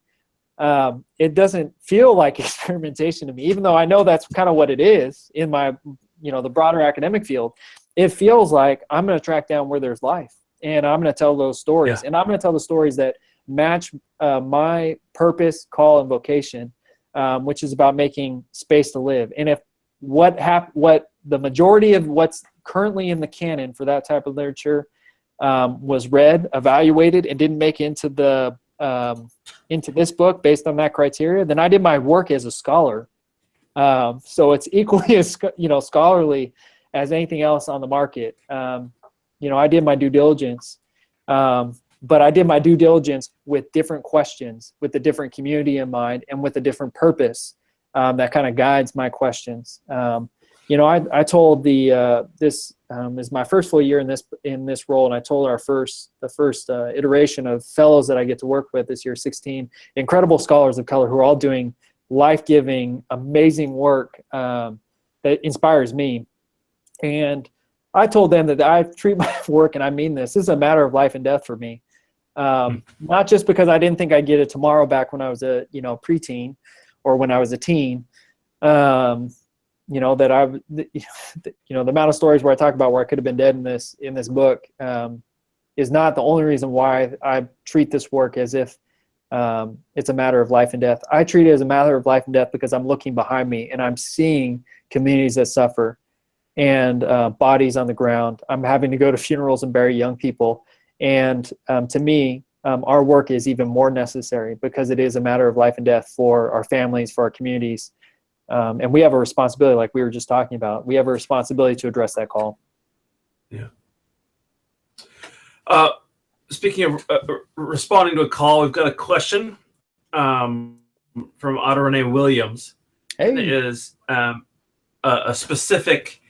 it doesn't feel like experimentation to me, even though I know that's kind of what it is in my, the broader academic field. It feels like I'm going to track down where there's life, and I'm going to tell those stories. Yeah. And I'm going to tell the stories that match my purpose, call, and vocation, which is about making space to live. And if what the majority of what's currently in the canon for that type of literature was read, evaluated, and didn't make into this book based on that criteria, then I did my work as a scholar. So it's equally as scholarly as anything else on the market. I did my due diligence, but I did my due diligence with different questions, with a different community in mind, and with a different purpose that kind of guides my questions. I told this is my first full year in this role, and I told the first iteration of fellows that I get to work with this year, 16 incredible scholars of color who are all doing life-giving, amazing work that inspires me. And I told them that I treat my work, and I mean this is a matter of life and death for me. Not just because I didn't think I'd get it tomorrow back when I was a preteen or when I was a teen. The amount of stories where I talk about where I could have been dead in this book is not the only reason why I treat this work as if it's a matter of life and death. I treat it as a matter of life and death because I'm looking behind me and I'm seeing communities that suffer and bodies on the ground. I'm having to go to funerals and bury young people. And to me, our work is even more necessary because it is a matter of life and death for our families, for our communities. And we have a responsibility, like we were just talking about. We have a responsibility to address that call. Yeah. Speaking of responding to a call, we've got a question from Otto Renee Williams. Hey. It is a specific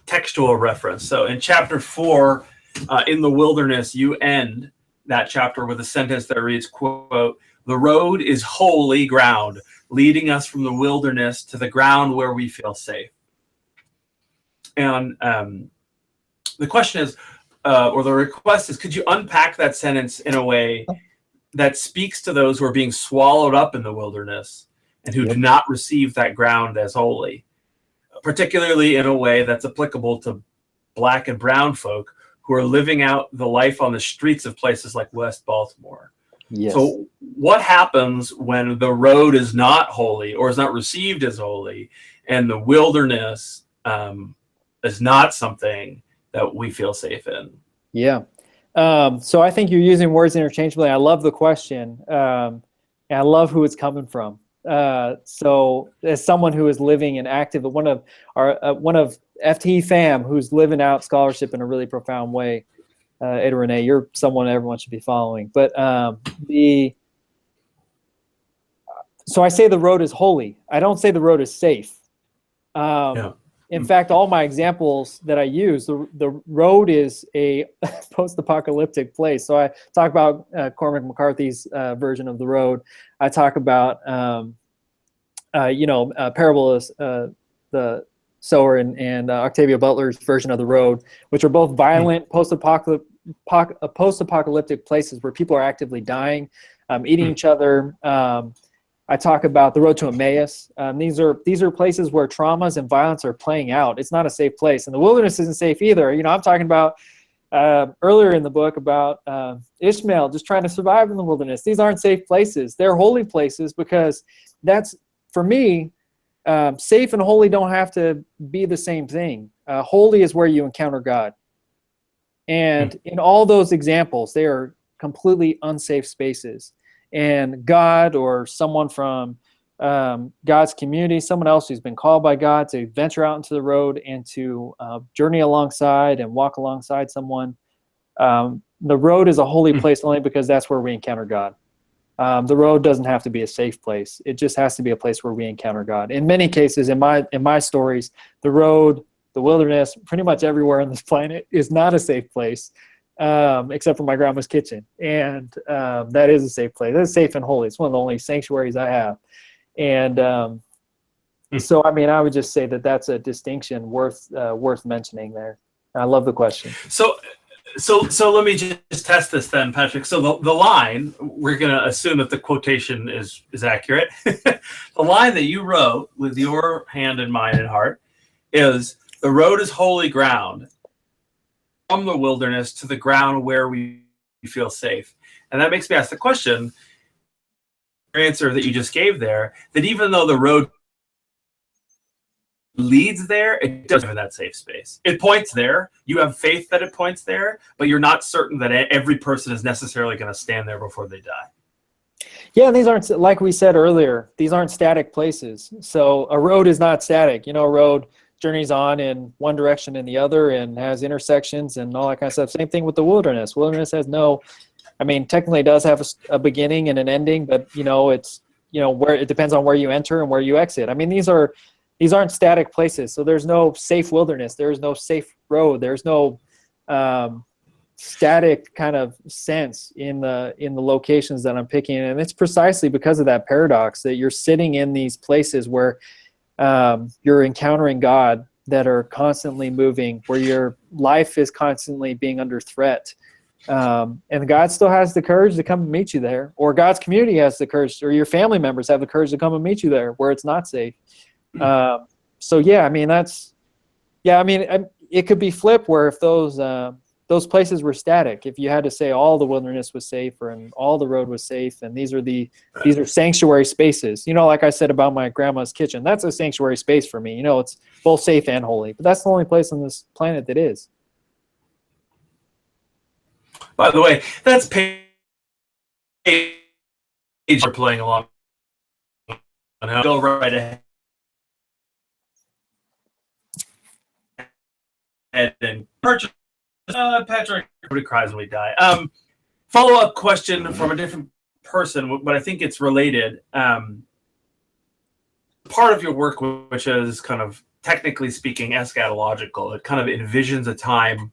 textual reference. So in chapter 4, in the wilderness, you end that chapter with a sentence that reads, quote, "The road is holy ground, leading us from the wilderness to the ground where we feel safe." And the question is, or the request is, could you unpack that sentence in a way that speaks to those who are being swallowed up in the wilderness and who do not receive that ground as holy, particularly in a way that's applicable to Black and brown folk who are living out the life on the streets of places like West Baltimore? Yes. So what happens when the road is not holy or is not received as holy, and the wilderness is not something that we feel safe in? Yeah. So I think you're using words interchangeably. I love the question, and I love who it's coming from. So as someone who is living and active, one of FTE fam who's living out scholarship in a really profound way, Ada Renee, you're someone everyone should be following. But so I say the road is holy. I don't say the road is safe. Yeah. In fact, all my examples that I use, the road is a post-apocalyptic place. So I talk about Cormac McCarthy's version of the road. I talk about, parable of the sower and Octavia Butler's version of the road, which are both violent post-apocalyptic places where people are actively dying, eating each other. I talk about the road to Emmaus. These are places where traumas and violence are playing out. It's not a safe place, and the wilderness isn't safe either. I'm talking about earlier in the book about Ishmael just trying to survive in the wilderness. These aren't safe places. They're holy places, because that's, for me, safe and holy don't have to be the same thing. Holy is where you encounter God, and in all those examples, they are completely unsafe spaces. And God, or someone from God's community, someone else who's been called by God to venture out into the road and to journey alongside and walk alongside someone. The road is a holy place only because that's where we encounter God. The road doesn't have to be a safe place. It just has to be a place where we encounter God. In many cases, in my stories, the road, the wilderness, pretty much everywhere on this planet is not a safe place. Except for my grandma's kitchen, and that is a safe place. That's safe and holy. It's one of the only sanctuaries I have, and so I would just say that that's a distinction worth mentioning there. I love the question. So let me just test this then, Patrick. So the line, we're going to assume that the quotation is accurate. The line that you wrote with your hand in mind and heart is, "The road is holy ground, from the wilderness to the ground where we feel safe." And that makes me ask the question, your answer that you just gave there, that even though the road leads there, it doesn't have that safe space. It points there. You have faith that it points there, but you're not certain that every person is necessarily going to stand there before they die. Yeah, these aren't, like we said earlier, these aren't static places. So a road is not static. A road journeys on in one direction and the other, and has intersections and all that kind of stuff. Same thing with the wilderness. Wilderness has technically it does have a beginning and an ending, but it's where it depends on where you enter and where you exit. These aren't static places. So there's no safe wilderness. There's no safe road. There's no static kind of sense in the locations that I'm picking. And it's precisely because of that paradox that you're sitting in these places where you're encountering God, that are constantly moving, where your life is constantly being under threat. And God still has the courage to come and meet you there, or God's community has the courage, or your family members have the courage to come and meet you there where it's not safe. So yeah, it could be flipped, where if those places were static, if you had to say all the wilderness was safe, and all the road was safe, and these are sanctuary spaces. Like I said about my grandma's kitchen, that's a sanctuary space for me. It's both safe and holy, but that's the only place on this planet that is. By the way, that's page we're playing along. Go right ahead and purchase. Patrick, everybody cries when we die. Follow-up question from a different person, but I think it's related. Part of your work, which is kind of, technically speaking, eschatological, it kind of envisions a time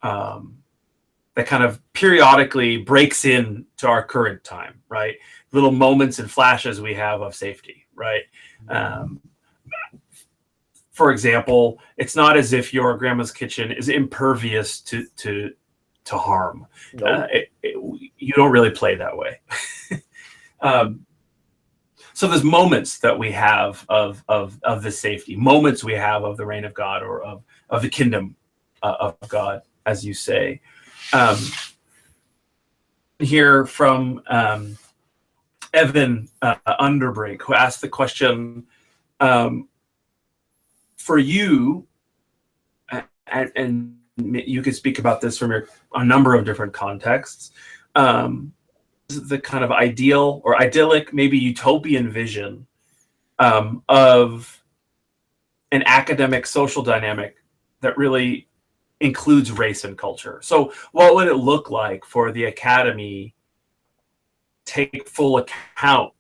that kind of periodically breaks in to our current time, right? Little moments and flashes we have of safety, right? For example, it's not as if your grandma's kitchen is impervious to harm. Nope. You don't really play that way. So there's moments that we have of this safety, moments we have of the reign of God, or of the kingdom of God, as you say. Here from Evan Underbrink, who asked the question, for you, and you could speak about this from a number of different contexts. The kind of ideal or idyllic, maybe utopian vision of an academic social dynamic that really includes race and culture. So what would it look like for the academy take full account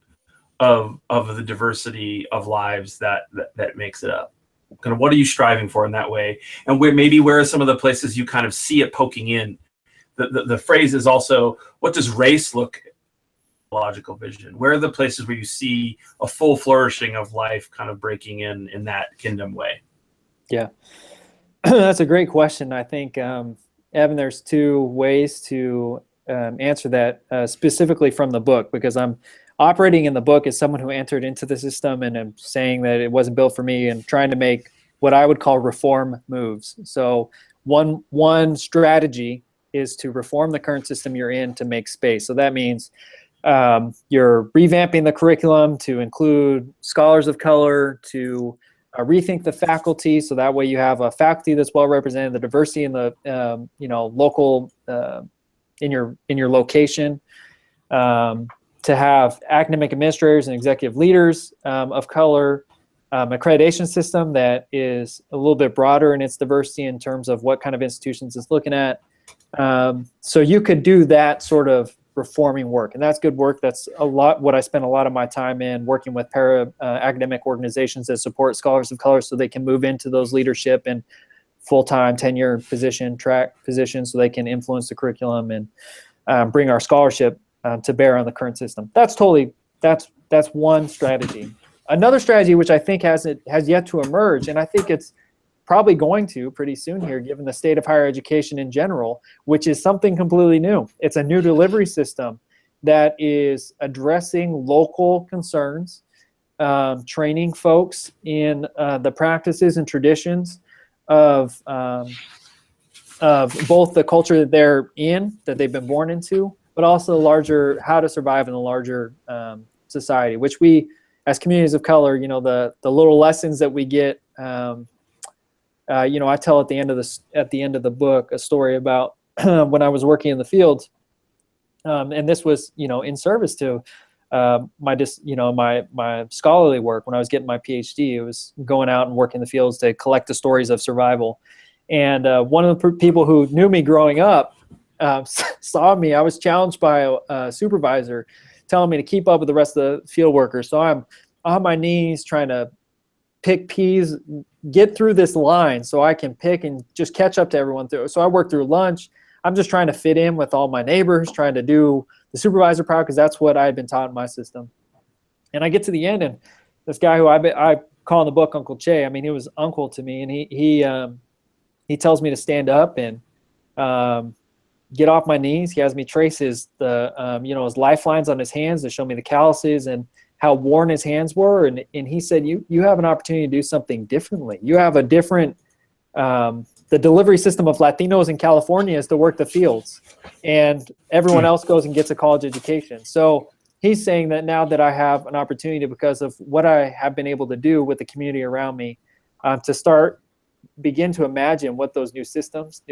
of the diversity of lives that makes it up? Kind of what are you striving for in that way? And where are some of the places you kind of see it poking in? The phrase is also, what does race look logical vision? Where are the places where you see a full flourishing of life kind of breaking in that kingdom way? Yeah, that's a great question. I think, Evan, there's two ways to answer that specifically from the book, because I'm operating in the book as someone who entered into the system and I'm saying that it wasn't built for me and trying to make what I would call reform moves. So one strategy is to reform the current system you're in to make space. So that means you're revamping the curriculum to include scholars of color, to rethink the faculty, so that way you have a faculty that's well represented, the diversity in the local in your location, to have academic administrators and executive leaders of color, accreditation system that is a little bit broader in its diversity in terms of what kind of institutions it's looking at. So you could do that sort of reforming work, and that's good work. That's a lot what I spend a lot of my time in, working with academic organizations that support scholars of color so they can move into those leadership and full-time tenure track positions so they can influence the curriculum and bring our scholarship to bear on the current system. That's one strategy. Another strategy, which I think has yet to emerge, and I think it's probably going to pretty soon here, given the state of higher education in general, which is something completely new. It's a new delivery system that is addressing local concerns, training folks in the practices and traditions of both the culture that they're in, that they've been born into, but also larger, how to survive in a larger society, which we, as communities of color, the little lessons that we get. I tell at the end of the book a story about when I was working in the field, and this was in service to my scholarly work. When I was getting my PhD, it was going out and working in the fields to collect the stories of survival. And one of the people who knew me growing up saw me. I was challenged by a supervisor telling me to keep up with the rest of the field workers. So I'm on my knees trying to pick peas, get through this line so I can pick and just catch up to everyone through. So I work through lunch. I'm just trying to fit in with all my neighbors, trying to do the supervisor proud, because that's what I had been taught in my system. And I get to the end, and this guy who I call in the book Uncle Che, I mean, he was uncle to me, and he tells me to stand up and get off my knees. He has me trace his lifelines on his hands to show me the calluses and how worn his hands were, and he said, you have an opportunity to do something differently. You have a different, the delivery system of Latinos in California is to work the fields, and everyone else goes and gets a college education. So he's saying that now that I have an opportunity, because of what I have been able to do with the community around me, to begin to imagine what those new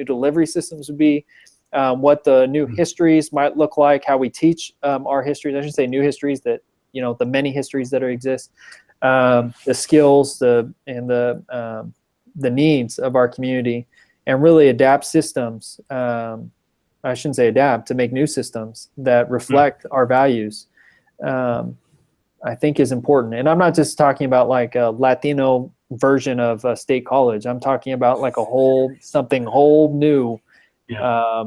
delivery systems would be, what the new histories might look like, how we teach our histories. I should say new histories, that the many histories that exist, the skills, and the needs of our community, and really adapt systems. I shouldn't say adapt, to make new systems that reflect our values. I think is important. And I'm not just talking about like a Latino version of a state college. I'm talking about like something whole new. Yeah.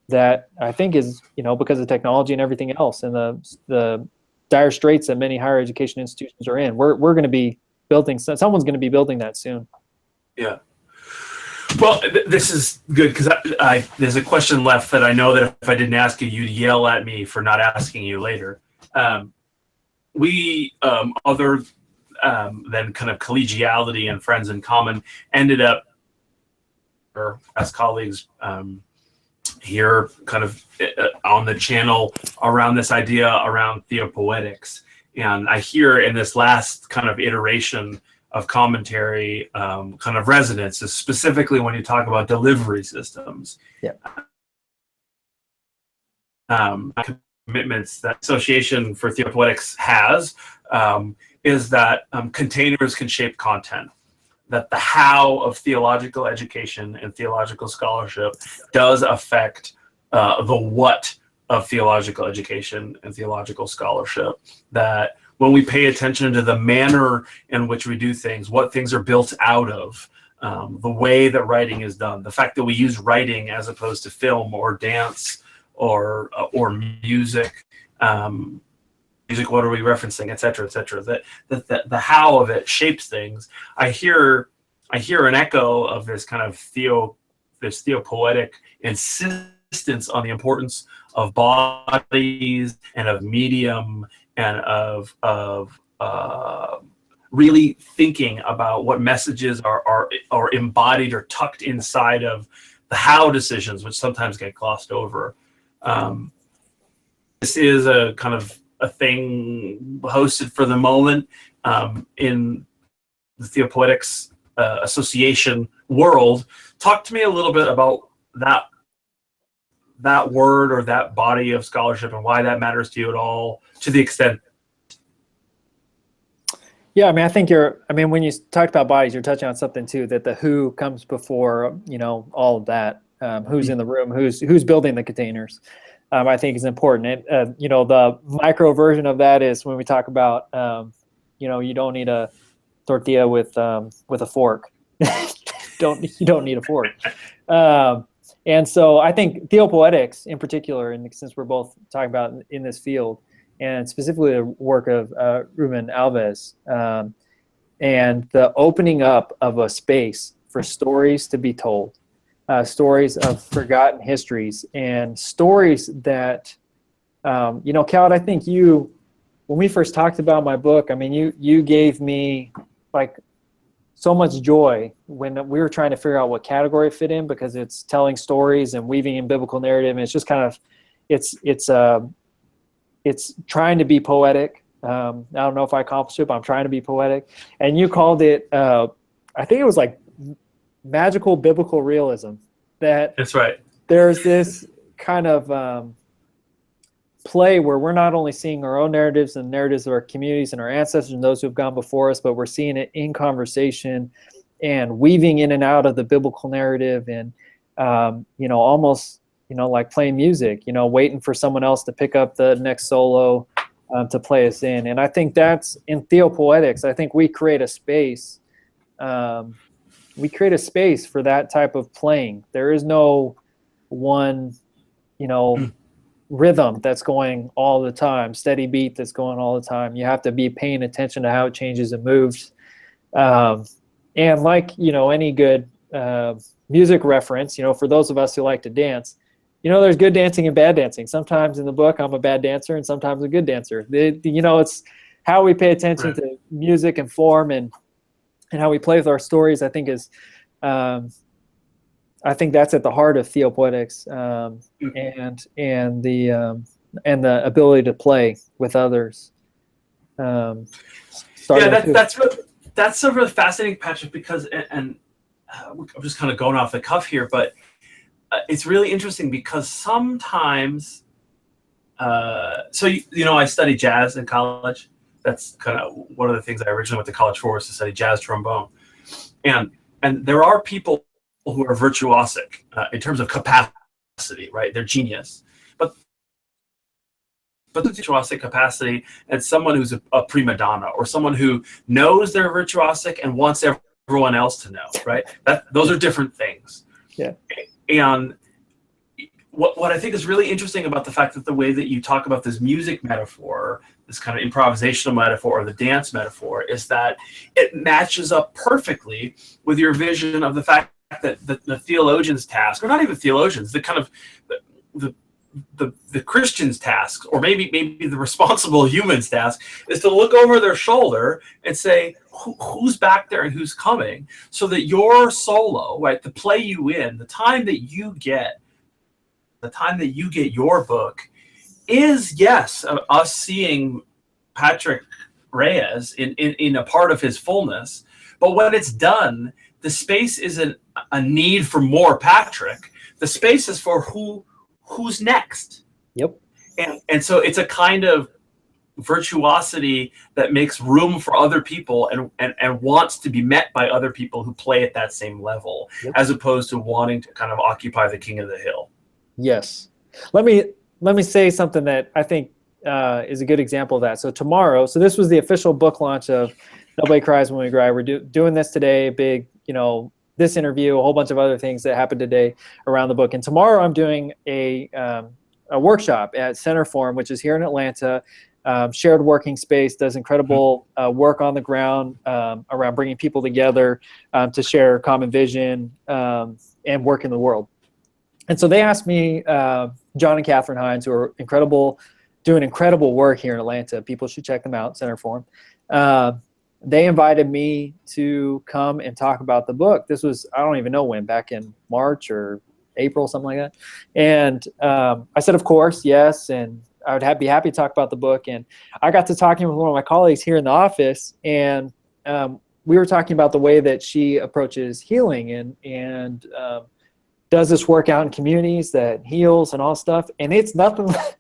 That I think is, because of technology and everything else, and the dire straits that many higher education institutions are in. We're going to be building, someone's going to be building that soon. Yeah. Well, this is good, because there's a question left that I know that if I didn't ask you, you'd yell at me for not asking you later. We, other than kind of collegiality and friends in common, ended up, or as colleagues, here kind of on the channel around this idea around theopoetics. And I hear in this last kind of iteration of commentary kind of resonance, specifically when you talk about delivery systems. Yeah. Commitments that Association for Theopoetics has is that containers can shape content, that the how of theological education and theological scholarship does affect the what of theological education and theological scholarship, that when we pay attention to the manner in which we do things, what things are built out of, the way that writing is done, the fact that we use writing as opposed to film or dance or music, what are we referencing, et cetera, that the how of it shapes things. I hear an echo of this kind of theopoetic insistence on the importance of bodies and of medium and of really thinking about what messages are embodied or tucked inside of the how decisions, which sometimes get glossed over. This is a kind of a thing hosted for the moment in the Theopoetics Association world. Talk to me a little bit about that word or that body of scholarship and why that matters to you at all, to the extent. Yeah, I mean, I think when you talked about bodies, you're touching on something too, that the who comes before, all of that. Who's in the room, who's building the containers, I think is important. And, the micro version of that is when we talk about, you don't need a tortilla with a fork. You don't need a fork. And so I think theopoetics in particular, and since we're both talking about in this field, and specifically the work of Ruben Alves, and the opening up of a space for stories to be told, stories of forgotten histories, and stories that, Cal, I think when we first talked about my book, I mean, you gave me like so much joy when we were trying to figure out what category it fit in, because it's telling stories and weaving in biblical narrative, and it's just kind of, it's trying to be poetic. I don't know if I accomplished it, but I'm trying to be poetic. And you called it, I think it was like magical biblical realism. That's right. There's this kind of play where we're not only seeing our own narratives and narratives of our communities and our ancestors and those who have gone before us, but we're seeing it in conversation and weaving in and out of the biblical narrative, and almost like playing music, waiting for someone else to pick up the next solo to play us in. And I think that's in theopoetics. I think we create a space. We create a space for that type of playing. There is no one, rhythm that's going all the time, steady beat that's going all the time. You have to be paying attention to how it changes and moves. And like, any good music reference, for those of us who like to dance, there's good dancing and bad dancing. Sometimes in the book, I'm a bad dancer, and sometimes a good dancer. It's how we pay attention to music and form and how we play with our stories, I think is, I think that's at the heart of theopoetics, and the ability to play with others. That's a really fascinating, Patrick, because I'm just kind of going off the cuff here, but it's really interesting because sometimes, I studied jazz in college. That's kind of one of the things I originally went to college for, was to study jazz trombone, and there are people who are virtuosic in terms of capacity, right? They're genius, but the virtuosic capacity, and someone who's a prima donna, or someone who knows they're virtuosic and wants everyone else to know, right? Those are different things. Yeah. And what I think is really interesting about the fact that the way that you talk about this music metaphor, this kind of improvisational metaphor, or the dance metaphor, is that it matches up perfectly with your vision of the fact that the theologian's task, or not even theologians, the kind of the Christian's task, or maybe the responsible human's task, is to look over their shoulder and say, who's back there and who's coming, so that your solo, right, the play you in, the time that you get your book is, yes, us seeing Patrick Reyes in a part of his fullness, But when it's done, the space isn't a need for more Patrick. The space is for who's next. Yep. And so it's a kind of virtuosity that makes room for other people and wants to be met by other people who play at that same level, Yep. as opposed to wanting to kind of occupy the king of the hill. Yes. Let me say something that I think is a good example of that. So tomorrow, so this was the official book launch of Nobody Cries When We Cry. We're doing this today, big, this interview, a whole bunch of other things that happened today around the book. And tomorrow I'm doing a workshop at Center Forum, which is here in Atlanta, shared working space, does incredible work on the ground around bringing people together to share common vision and work in the world. And so they asked me, John and Catherine Hines, who are doing incredible work here in Atlanta. People should check them out, Center Forum. They invited me to come and talk about the book. This was, I don't even know when, back in March or April, something like that. And I said, of course, yes. And I would be happy to talk about the book. And I got to talking with one of my colleagues here in the office, and we were talking about the way that she approaches healing and does this work out in communities that heals and all stuff. And it's nothing like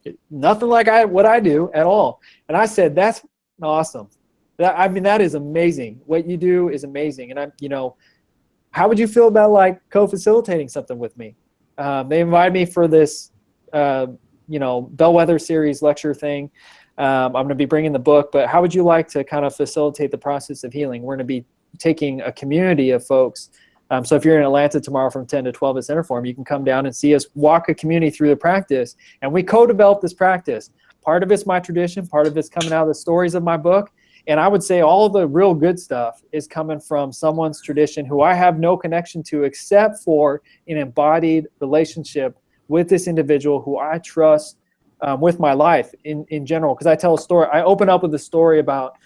what I do at all. And I said, that's awesome. That is amazing. What you do is amazing. And how would you feel about like co-facilitating something with me? They invited me for this, Bellwether series lecture thing. I'm going to be bringing the book, but how would you like to kind of facilitate the process of healing? We're going to be taking a community of folks. So if you're in Atlanta tomorrow from 10 to 12 at Center Forum, you can come down and see us walk a community through the practice. And we co-develop this practice. Part of it's my tradition. Part of it's coming out of the stories of my book. And I would say all the real good stuff is coming from someone's tradition who I have no connection to except for an embodied relationship with this individual who I trust with my life in general. Because I tell a story. I open up with a story about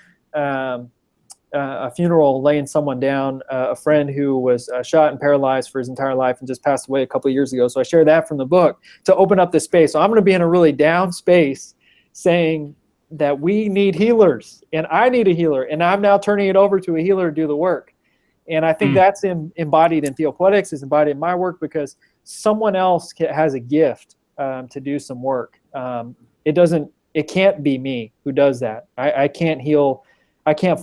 a funeral, laying someone down, a friend who was shot and paralyzed for his entire life and just passed away a couple of years ago. So I share that from the book to open up this space. So I'm going to be in a really down space saying that we need healers and I need a healer, and I'm now turning it over to a healer to do the work. And I think that's embodied in Theopoetics, is embodied in my work, because someone else has a gift to do some work. It can't be me who does that. I can't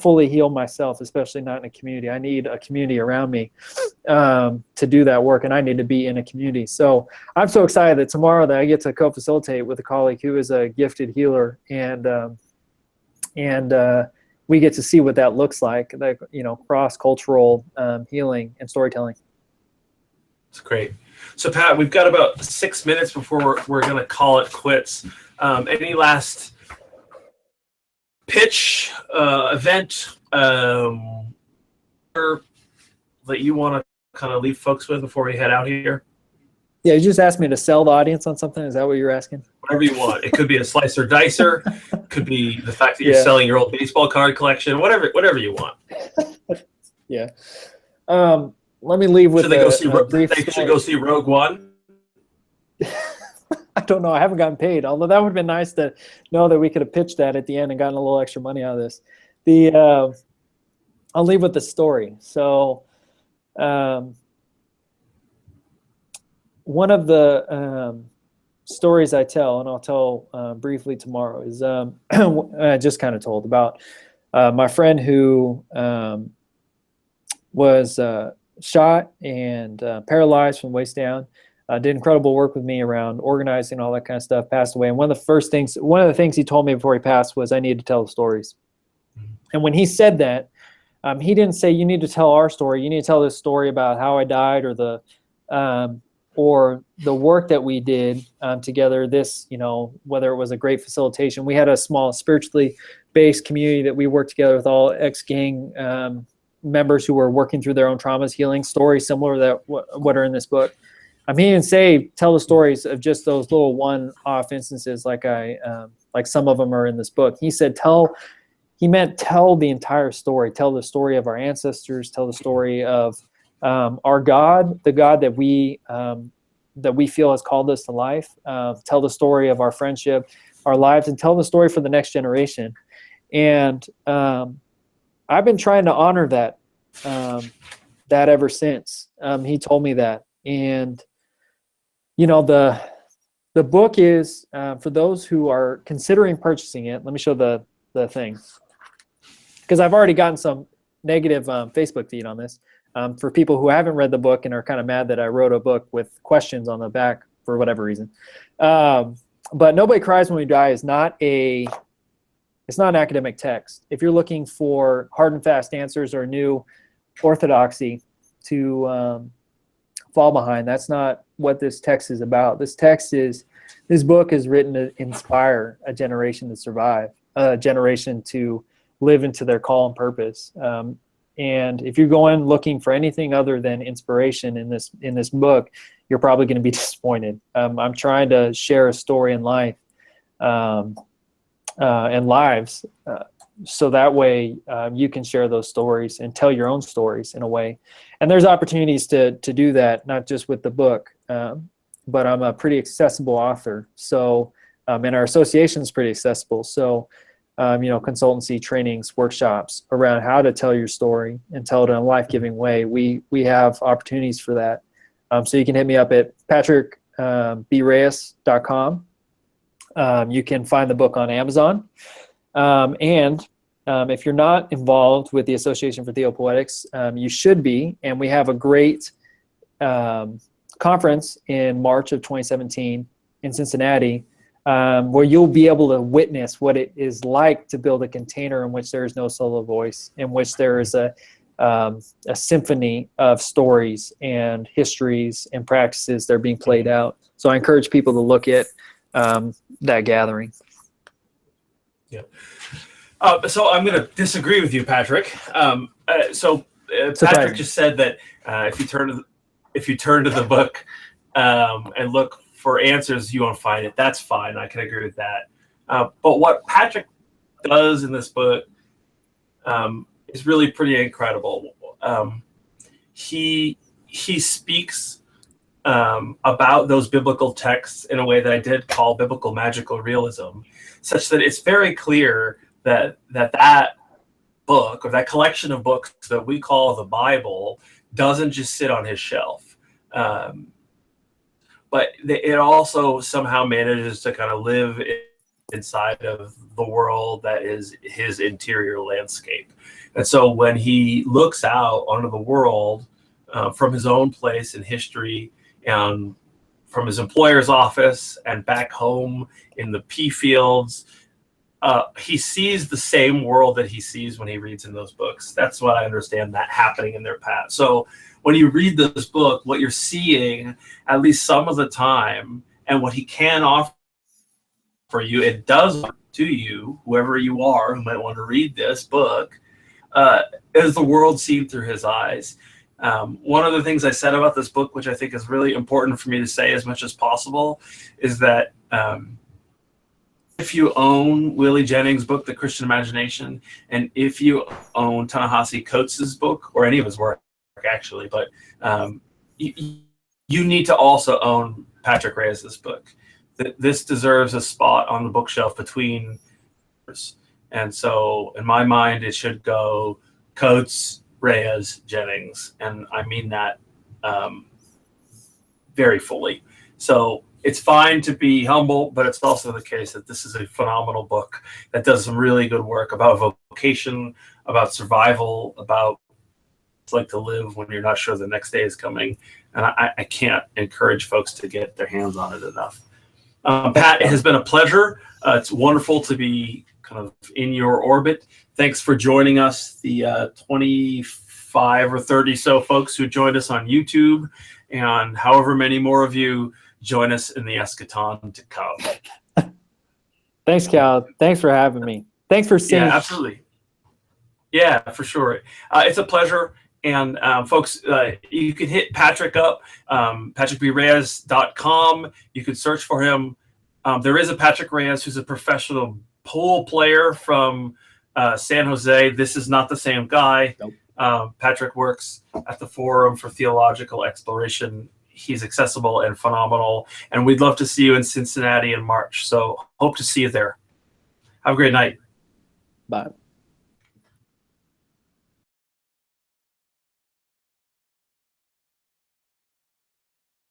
fully heal myself, especially not in a community. I need a community around me to do that work, and I need to be in a community. So I'm so excited that tomorrow that I get to co-facilitate with a colleague who is a gifted healer, and we get to see what that looks like, cross-cultural healing and storytelling. That's great. So Pat, we've got about 6 minutes before we're going to call it quits. Any last pitch, event that you want to kind of leave folks with before we head out here? Yeah, you just asked me to sell the audience on something. Is that what you're asking? Whatever you want. It could be a slicer dicer. Could be the fact that you're selling your old baseball card collection. Whatever you want. Yeah. Let me leave with a brief story. Should go see Rogue One. I don't know. I haven't gotten paid. Although that would have been nice to know that we could have pitched that at the end and gotten a little extra money out of this. I'll leave with the story. So one of the stories I tell, and I'll tell briefly tomorrow, is I just kind of told about my friend who was shot and paralyzed from the waist down. Did incredible work with me around organizing, all that kind of stuff, passed away. And one of the things he told me before he passed was, I need to tell the stories. And when he said that, he didn't say, you need to tell our story. You need to tell this story about how I died, or the work that we did together. This, whether it was a great facilitation. We had a small spiritually based community that we worked together with all ex-gang members who were working through their own traumas, healing stories similar to what are in this book. He didn't say tell the stories of just those little one-off instances like some of them are in this book. He said he meant tell the entire story. Tell the story of our ancestors. Tell the story of our God, the God that we feel has called us to life. Tell the story of our friendship, our lives, and tell the story for the next generation. And I've been trying to honor that that ever since. He told me that. And, you know, the book is, for those who are considering purchasing it, let me show the thing. Because I've already gotten some negative Facebook feed on this. For people who haven't read the book and are kind of mad that I wrote a book with questions on the back for whatever reason. But Nobody Cries When We Die is not an academic text. If you're looking for hard and fast answers or new orthodoxy to fall behind, that's not what this text is about. This book is written to inspire a generation to survive, a generation to live into their call and purpose. And if you're going looking for anything other than inspiration in this book, you're probably going to be disappointed. I'm trying to share a story in life and lives, so that way you can share those stories and tell your own stories in a way. And there's opportunities to do that, not just with the book, but I'm a pretty accessible author. So, and our association is pretty accessible. So, you know, consultancy, trainings, workshops around how to tell your story and tell it in a life-giving way. We have opportunities for that. So you can hit me up at patrickbreyes.com. You can find the book on Amazon. And if you're not involved with the Association for Theopoetics, you should be. And we have a great conference in March of 2017 in Cincinnati, where you'll be able to witness what it is like to build a container in which there is no solo voice, in which there is a symphony of stories and histories and practices that are being played out. So I encourage people to look at that gathering. Yeah. So I'm going to disagree with you, Patrick. Patrick just said that if you turn to the book and look for answers, you won't find it. That's fine. I can agree with that. But what Patrick does in this book is really pretty incredible. He speaks about those biblical texts in a way that I did call biblical magical realism, such that it's very clear that book, or that collection of books that we call the Bible, doesn't just sit on his shelf. But it also somehow manages to kind of live inside of the world that is his interior landscape. And so when he looks out onto the world from his own place in history and from his employer's office and back home in the pea fields, he sees the same world that he sees when he reads in those books. That's what I understand that happening in their path. So when you read this book, what you're seeing, at least some of the time, and what he can offer for you, it does to you, whoever you are who might want to read this book, is the world seen through his eyes. One of the things I said about this book, which I think is really important for me to say as much as possible, is that if you own Willie Jennings' book, The Christian Imagination, and if you own Ta-Nehisi Coates' book, or any of his work actually, but you need to also own Patrick Reyes' book. This deserves a spot on the bookshelf between. And so in my mind, it should go Coates, Reyes, Jennings. And I mean that very fully. So it's fine to be humble, but it's also the case that this is a phenomenal book that does some really good work about vocation, about survival, about what it's like to live when you're not sure the next day is coming. And I can't encourage folks to get their hands on it enough. Pat, it has been a pleasure. It's wonderful to be kind of in your orbit. Thanks for joining us, the 25 or 30 so folks who joined us on YouTube, and however many more of you join us in the eschaton to come. Thanks, Cal. Thanks for having me. Thanks for seeing. Yeah, absolutely. Yeah, for sure. It's a pleasure. And folks, you can hit Patrick up, patrickbreyes.com. You can search for him. There is a Patrick Reyes who's a professional pool player from San Jose. This is not the same guy. Nope. Patrick works at the Forum for Theological Exploration. He's accessible and phenomenal. And we'd love to see you in Cincinnati in March. So hope to see you there. Have a great night. Bye.